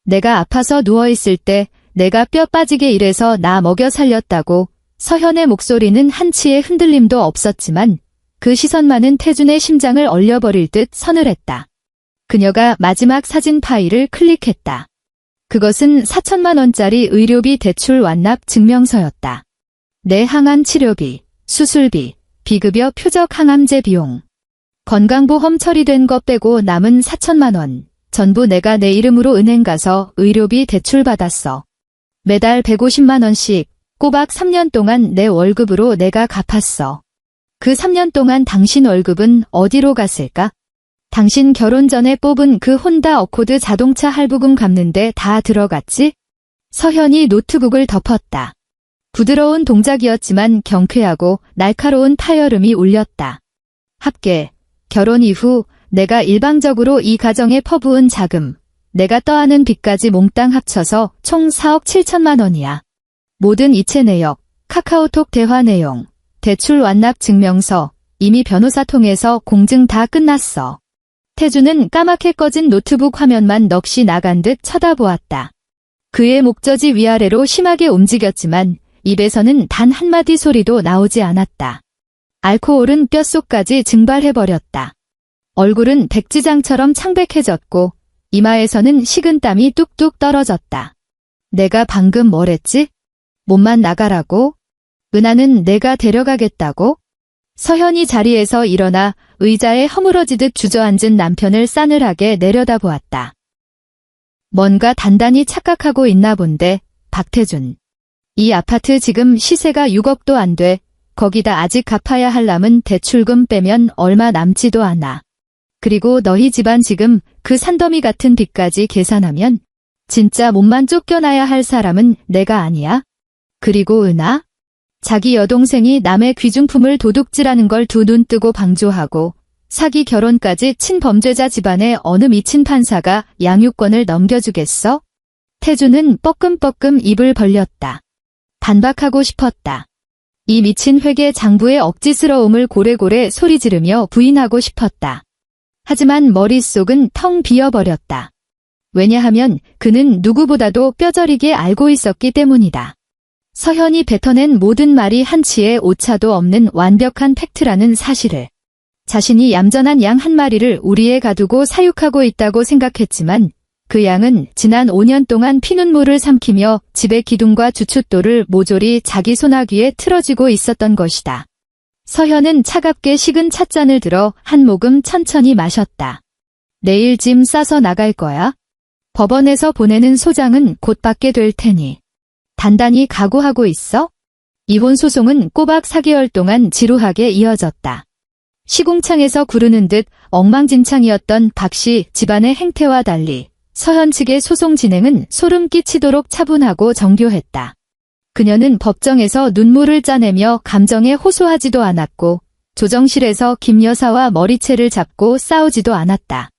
내가 아파서 누워있을 때 내가 뼈 빠지게 일해서 나 먹여 살렸다고. 서현의 목소리는 한치의 흔들림도 없었지만 그 시선만은 태준의 심장을 얼려버릴 듯 서늘했다. 그녀가 마지막 사진 파일을 클릭했다. 그것은 4천만 원짜리 의료비 대출 완납 증명서였다. 내 항암 치료비, 수술비, 비급여 표적 항암제 비용. 건강보험 처리된 것 빼고 남은 4천만 원. 전부 내가 내 이름으로 은행 가서 의료비 대출 받았어. 매달 150만 원씩 꼬박 3년 동안 내 월급으로 내가 갚았어. 그 3년 동안 당신 월급은 어디로 갔을까? 당신 결혼 전에 뽑은 그 혼다 어코드 자동차 할부금 갚는데 다 들어갔지? 서현이 노트북을 덮었다. 부드러운 동작이었지만 경쾌하고 날카로운 파열음이 울렸다. 합계, 결혼 이후 내가 일방적으로 이 가정에 퍼부은 자금, 내가 떠안은 빚까지 몽땅 합쳐서 총 4억 7천만 원이야. 모든 이체 내역, 카카오톡 대화 내용, 대출 완납 증명서, 이미 변호사 통해서 공증 다 끝났어. 태준은 까맣게 꺼진 노트북 화면만 넋이 나간 듯 쳐다보았다. 그의 목젖이 위아래로 심하게 움직였지만 입에서는 단 한마디 소리도 나오지 않았다. 알코올은 뼛속까지 증발해버렸다. 얼굴은 백지장처럼 창백해졌고 이마에서는 식은땀이 뚝뚝 떨어졌다. 내가 방금 뭐랬지? 몸만 나가라고? 은하는 내가 데려가겠다고? 서현이 자리에서 일어나 의자에 허물어지듯 주저앉은 남편을 싸늘하게 내려다보았다. 뭔가 단단히 착각하고 있나 본데, 박태준. 이 아파트 지금 시세가 6억도 안 돼. 거기다 아직 갚아야 할 남은 대출금 빼면 얼마 남지도 않아. 그리고 너희 집안 지금 그 산더미 같은 빚까지 계산하면 진짜 몸만 쫓겨나야 할 사람은 내가 아니야? 그리고 은하? 자기 여동생이 남의 귀중품을 도둑질하는 걸 두 눈 뜨고 방조하고 사기 결혼까지 친 범죄자 집안에 어느 미친 판사가 양육권을 넘겨주겠어? 태주는 뻐끔뻐끔 입을 벌렸다. 반박하고 싶었다. 이 미친 회계 장부의 억지스러움을 고래고래 소리 지르며 부인하고 싶었다. 하지만 머릿속은 텅 비어버렸다. 왜냐하면 그는 누구보다도 뼈저리게 알고 있었기 때문이다. 서현이 뱉어낸 모든 말이 한치의 오차도 없는 완벽한 팩트라는 사실을. 자신이 얌전한 양 한 마리를 우리에 가두고 사육하고 있다고 생각했지만 그 양은 지난 5년 동안 피눈물을 삼키며 집의 기둥과 주춧돌을 모조리 자기 손아귀에 틀어쥐고 있었던 것이다. 서현은 차갑게 식은 찻잔을 들어 한 모금 천천히 마셨다. 내일 짐 싸서 나갈 거야? 법원에서 보내는 소장은 곧 받게 될 테니. 단단히 각오하고 있어? 이혼 소송은 꼬박 4개월 동안 지루하게 이어졌다. 시궁창에서 구르는 듯 엉망진창이었던 박씨 집안의 행태와 달리 서현 측의 소송 진행은 소름 끼치도록 차분하고 정교했다. 그녀는 법정에서 눈물을 짜내며 감정에 호소하지도 않았고 조정실에서 김 여사와 머리채를 잡고 싸우지도 않았다.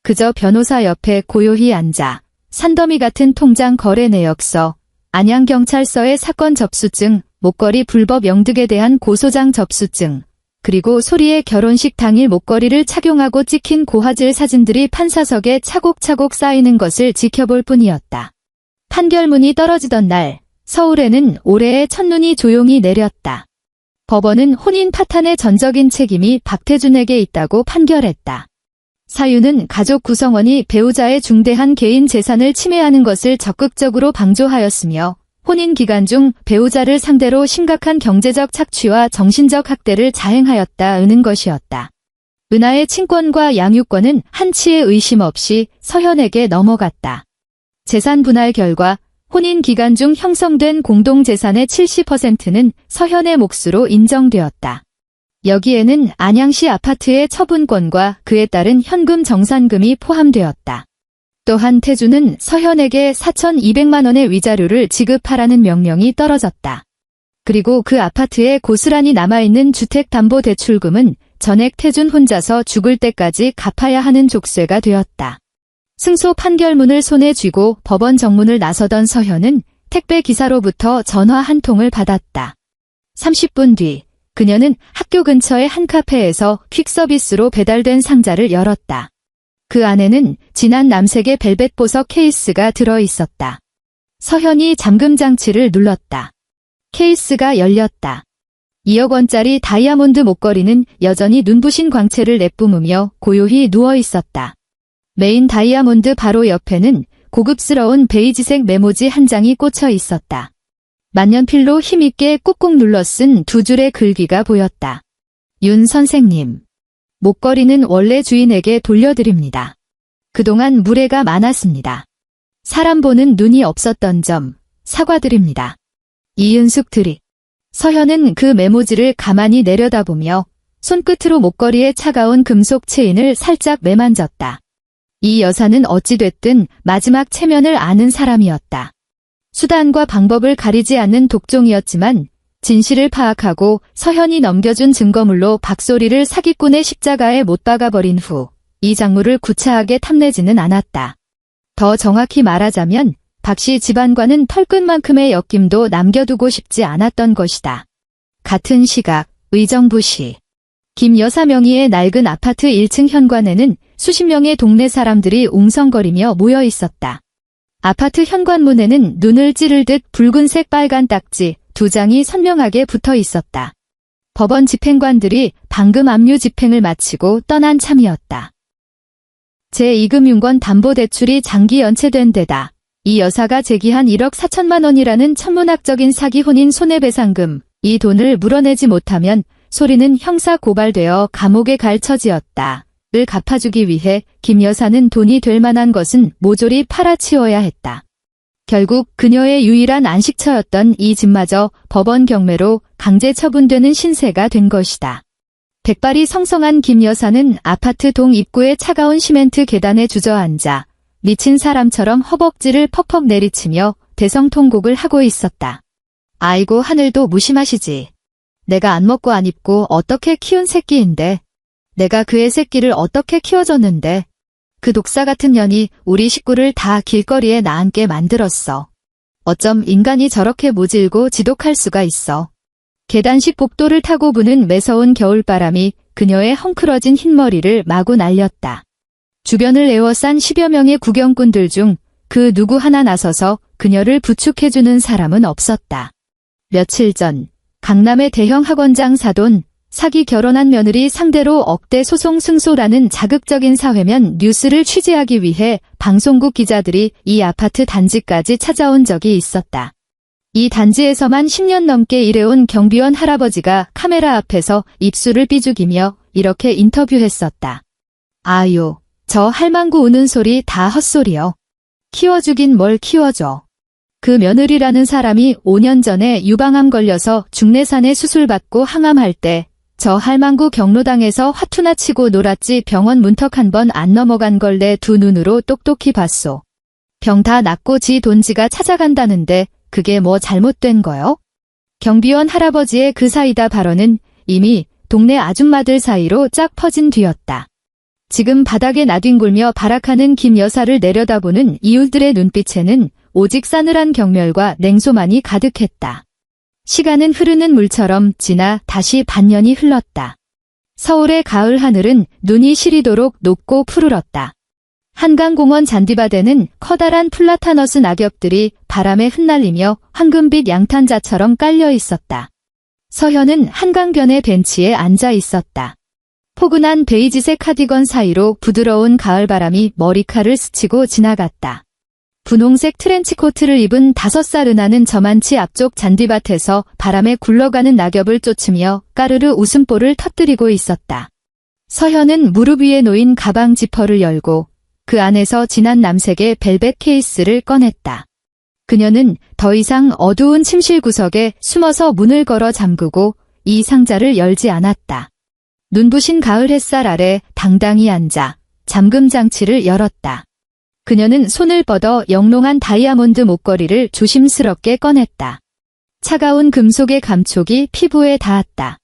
그저 변호사 옆에 고요히 앉아 산더미 같은 통장 거래 내역서, 안양경찰서의 사건 접수증, 목걸이 불법 영득에 대한 고소장 접수증, 그리고 소리의 결혼식 당일 목걸이를 착용하고 찍힌 고화질 사진들이 판사석에 차곡차곡 쌓이는 것을 지켜볼 뿐이었다. 판결문이 떨어지던 날, 서울에는 올해의 첫눈이 조용히 내렸다. 법원은 혼인 파탄의 전적인 책임이 박태준에게 있다고 판결했다. 사유는 가족 구성원이 배우자의 중대한 개인 재산을 침해하는 것을 적극적으로 방조하였으며 혼인 기간 중 배우자를 상대로 심각한 경제적 착취와 정신적 학대를 자행하였다는 것이었다. 은하의 친권과 양육권은 한치의 의심 없이 서현에게 넘어갔다. 재산 분할 결과 혼인 기간 중 형성된 공동재산의 70%는 서현의 몫으로 인정되었다. 여기에는 안양시 아파트의 처분권과 그에 따른 현금 정산금이 포함되었다. 또한 태주는 서현에게 4,200만 원의 위자료를 지급하라는 명령이 떨어졌다. 그리고 그 아파트에 고스란히 남아있는 주택담보대출금은 전액 태준 혼자서 죽을 때까지 갚아야 하는 족쇄가 되었다. 승소 판결문을 손에 쥐고 법원 정문을 나서던 서현은 택배 기사로부터 전화 한 통을 받았다. 30분 뒤 그녀는 학교 근처의 한 카페에서 퀵서비스로 배달된 상자를 열었다. 그 안에는 진한 남색의 벨벳 보석 케이스가 들어있었다. 서현이 잠금 장치를 눌렀다. 케이스가 열렸다. 2억 원짜리 다이아몬드 목걸이는 여전히 눈부신 광채를 내뿜으며 고요히 누워있었다. 메인 다이아몬드 바로 옆에는 고급스러운 베이지색 메모지 한 장이 꽂혀 있었다. 만년필로 힘있게 꾹꾹 눌러 쓴 두 줄의 글귀가 보였다. 윤 선생님. 목걸이는 원래 주인에게 돌려드립니다. 그동안 무례가 많았습니다. 사람 보는 눈이 없었던 점 사과드립니다. 이윤숙 드리. 서현은 그 메모지를 가만히 내려다보며 손끝으로 목걸이의 차가운 금속 체인을 살짝 매만졌다. 이 여사는 어찌됐든 마지막 체면을 아는 사람이었다. 수단과 방법을 가리지 않는 독종이었지만 진실을 파악하고 서현이 넘겨준 증거물로 박소리를 사기꾼의 십자가에 못 박아버린 후 이 작물을 구차하게 탐내지는 않았다. 더 정확히 말하자면 박씨 집안과는 털끝만큼의 엮임도 남겨두고 싶지 않았던 것이다. 같은 시각 의정부시 김 여사 명의의 낡은 아파트 1층 현관에는 수십 명의 동네 사람들이 웅성거리며 모여 있었다. 아파트 현관문에는 눈을 찌를 듯 붉은색 빨간 딱지 2장이 선명하게 붙어 있었다. 법원 집행관들이 방금 압류 집행을 마치고 떠난 참이었다. 제2금융권 담보대출이 장기 연체된 데다 이 여사가 제기한 1억 4천만 원이라는 천문학적인 사기 혼인 손해배상금, 이 돈을 물어내지 못하면 소리는 형사 고발되어 감옥에 갈 처지였다. 을 갚아주기 위해 김 여사는 돈이 될 만한 것은 모조리 팔아치워야 했다. 결국 그녀의 유일한 안식처였던 이 집마저 법원 경매로 강제 처분되는 신세가 된 것이다. 백발이 성성한 김 여사는 아파트 동 입구의 차가운 시멘트 계단에 주저앉아 미친 사람처럼 허벅지를 퍽퍽 내리치며 대성통곡을 하고 있었다. 아이고 하늘도 무심하시지. 내가 안 먹고 안 입고 어떻게 키운 새끼인데. 내가 그의 새끼를 어떻게 키워줬는데. 그 독사 같은 년이 우리 식구를 다 길거리에 나앉게 만들었어. 어쩜 인간이 저렇게 모질고 지독할 수가 있어. 계단식 복도를 타고 부는 매서운 겨울바람이 그녀의 헝클어진 흰머리를 마구 날렸다. 주변을 에워싼 10여 명의 구경꾼들 중 그 누구 하나 나서서 그녀를 부축해주는 사람은 없었다. 며칠 전 강남의 대형 학원장 사돈, 사기 결혼한 며느리 상대로 억대 소송 승소라는 자극적인 사회면 뉴스를 취재하기 위해 방송국 기자들이 이 아파트 단지까지 찾아온 적이 있었다. 이 단지에서만 10년 넘게 일해온 경비원 할아버지가 카메라 앞에서 입술을 삐죽이며 이렇게 인터뷰했었다. 아유, 저 할망구 우는 소리 다 헛소리요. 키워주긴 뭘 키워줘. 그 며느리라는 사람이 5년 전에 유방암 걸려서 중내산에 수술받고 항암할 때 저 할망구 경로당에서 화투나 치고 놀았지 병원 문턱 한 번 안 넘어간 걸 내 두 눈으로 똑똑히 봤소. 병 다 낫고 지 돈지가 찾아간다는데 그게 뭐 잘못된 거요? 경비원 할아버지의 그 사이다 발언은 이미 동네 아줌마들 사이로 쫙 퍼진 뒤였다. 지금 바닥에 나뒹굴며 발악하는 김 여사를 내려다보는 이웃들의 눈빛에는 오직 싸늘한 경멸과 냉소만이 가득했다. 시간은 흐르는 물처럼 지나 다시 반년이 흘렀다. 서울의 가을 하늘은 눈이 시리도록 높고 푸르렀다. 한강공원 잔디밭에는 커다란 플라타너스 낙엽들이 바람에 흩날리며 황금빛 양탄자처럼 깔려 있었다. 서현은 한강변의 벤치에 앉아 있었다. 포근한 베이지색 카디건 사이로 부드러운 가을바람이 머리카락을 스치고 지나갔다. 분홍색 트렌치코트를 입은 5살 은하는 저만치 앞쪽 잔디밭에서 바람에 굴러가는 낙엽을 쫓으며 까르르 웃음보를 터뜨리고 있었다. 서현은 무릎 위에 놓인 가방 지퍼를 열고 그 안에서 진한 남색의 벨벳 케이스를 꺼냈다. 그녀는 더 이상 어두운 침실 구석에 숨어서 문을 걸어 잠그고 이 상자를 열지 않았다. 눈부신 가을 햇살 아래 당당히 앉아 잠금 장치를 열었다. 그녀는 손을 뻗어 영롱한 다이아몬드 목걸이를 조심스럽게 꺼냈다. 차가운 금속의 감촉이 피부에 닿았다.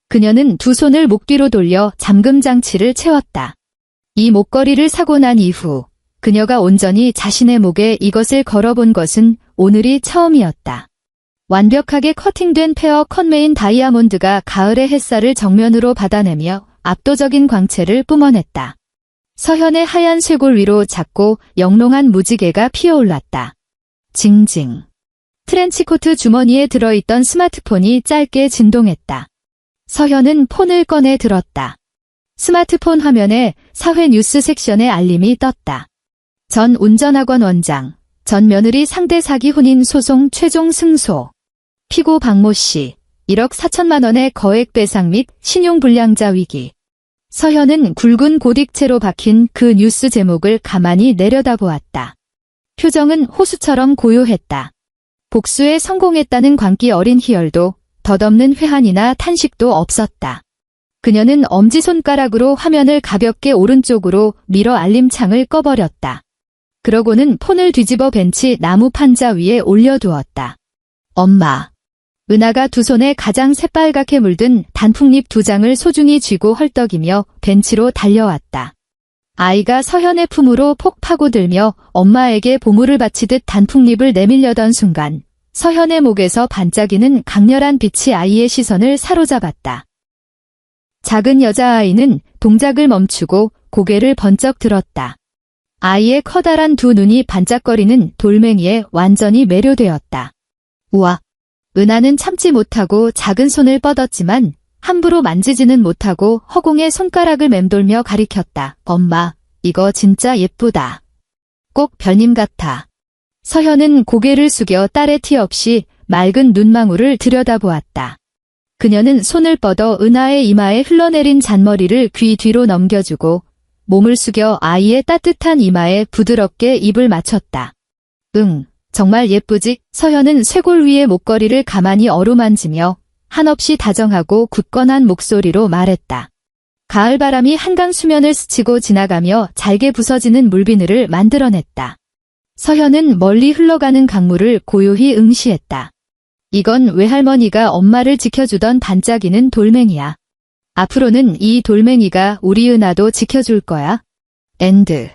그녀는 두 손을 목 뒤로 돌려 잠금 장치를 채웠다. 이 목걸이를 사고 난 이후 그녀가 온전히 자신의 목에 이것을 걸어본 것은 오늘이 처음이었다. 완벽하게 커팅된 페어 컷메인 다이아몬드가 가을의 햇살을 정면으로 받아내며 압도적인 광채를 뿜어냈다. 서현의 하얀 쇄골 위로 작고 영롱한 무지개가 피어올랐다. 징징. 트렌치코트 주머니에 들어있던 스마트폰이 짧게 진동했다. 서현은 폰을 꺼내 들었다. 스마트폰 화면에 사회 뉴스 섹션의 알림이 떴다. 전 운전학원 원장, 전 며느리 상대 사기 혼인 소송 최종 승소. 피고 박모 씨, 1억 4천만 원의 거액 배상 및 신용불량자 위기. 서현은 굵은 고딕체로 박힌 그 뉴스 제목을 가만히 내려다보았다. 표정은 호수처럼 고요했다. 복수에 성공했다는 광기 어린 희열도 덧없는 회한이나 탄식도 없었다. 그녀는 엄지손가락으로 화면을 가볍게 오른쪽으로 밀어 알림창을 꺼버렸다. 그러고는 폰을 뒤집어 벤치 나무 판자 위에 올려두었다. 엄마. 은하가 두 손에 가장 새빨갛게 물든 단풍잎 2장을 소중히 쥐고 헐떡이며 벤치로 달려왔다. 아이가 서현의 품으로 폭 파고들며 엄마에게 보물을 바치듯 단풍잎을 내밀려던 순간 서현의 목에서 반짝이는 강렬한 빛이 아이의 시선을 사로잡았다. 작은 여자아이는 동작을 멈추고 고개를 번쩍 들었다. 아이의 커다란 두 눈이 반짝거리는 돌멩이에 완전히 매료되었다. 우와. 은하는 참지 못하고 작은 손을 뻗었지만 함부로 만지지는 못하고 허공에 손가락을 맴돌며 가리켰다. 엄마, 이거 진짜 예쁘다. 꼭 별님 같아. 서현은 고개를 숙여 딸의 티 없이 맑은 눈망울을 들여다보았다. 그녀는 손을 뻗어 은하의 이마에 흘러내린 잔머리를 귀 뒤로 넘겨주고 몸을 숙여 아이의 따뜻한 이마에 부드럽게 입을 맞췄다. 응, 정말 예쁘지? 서현은 쇄골 위의 목걸이를 가만히 어루만지며 한없이 다정하고 굳건한 목소리로 말했다. 가을바람이 한강 수면을 스치고 지나가며 잘게 부서지는 물비늘을 만들어냈다. 서현은 멀리 흘러가는 강물을 고요히 응시했다. 이건 외할머니가 엄마를 지켜주던 반짝이는 돌멩이야. 앞으로는 이 돌멩이가 우리 은하도 지켜줄 거야. 엔드.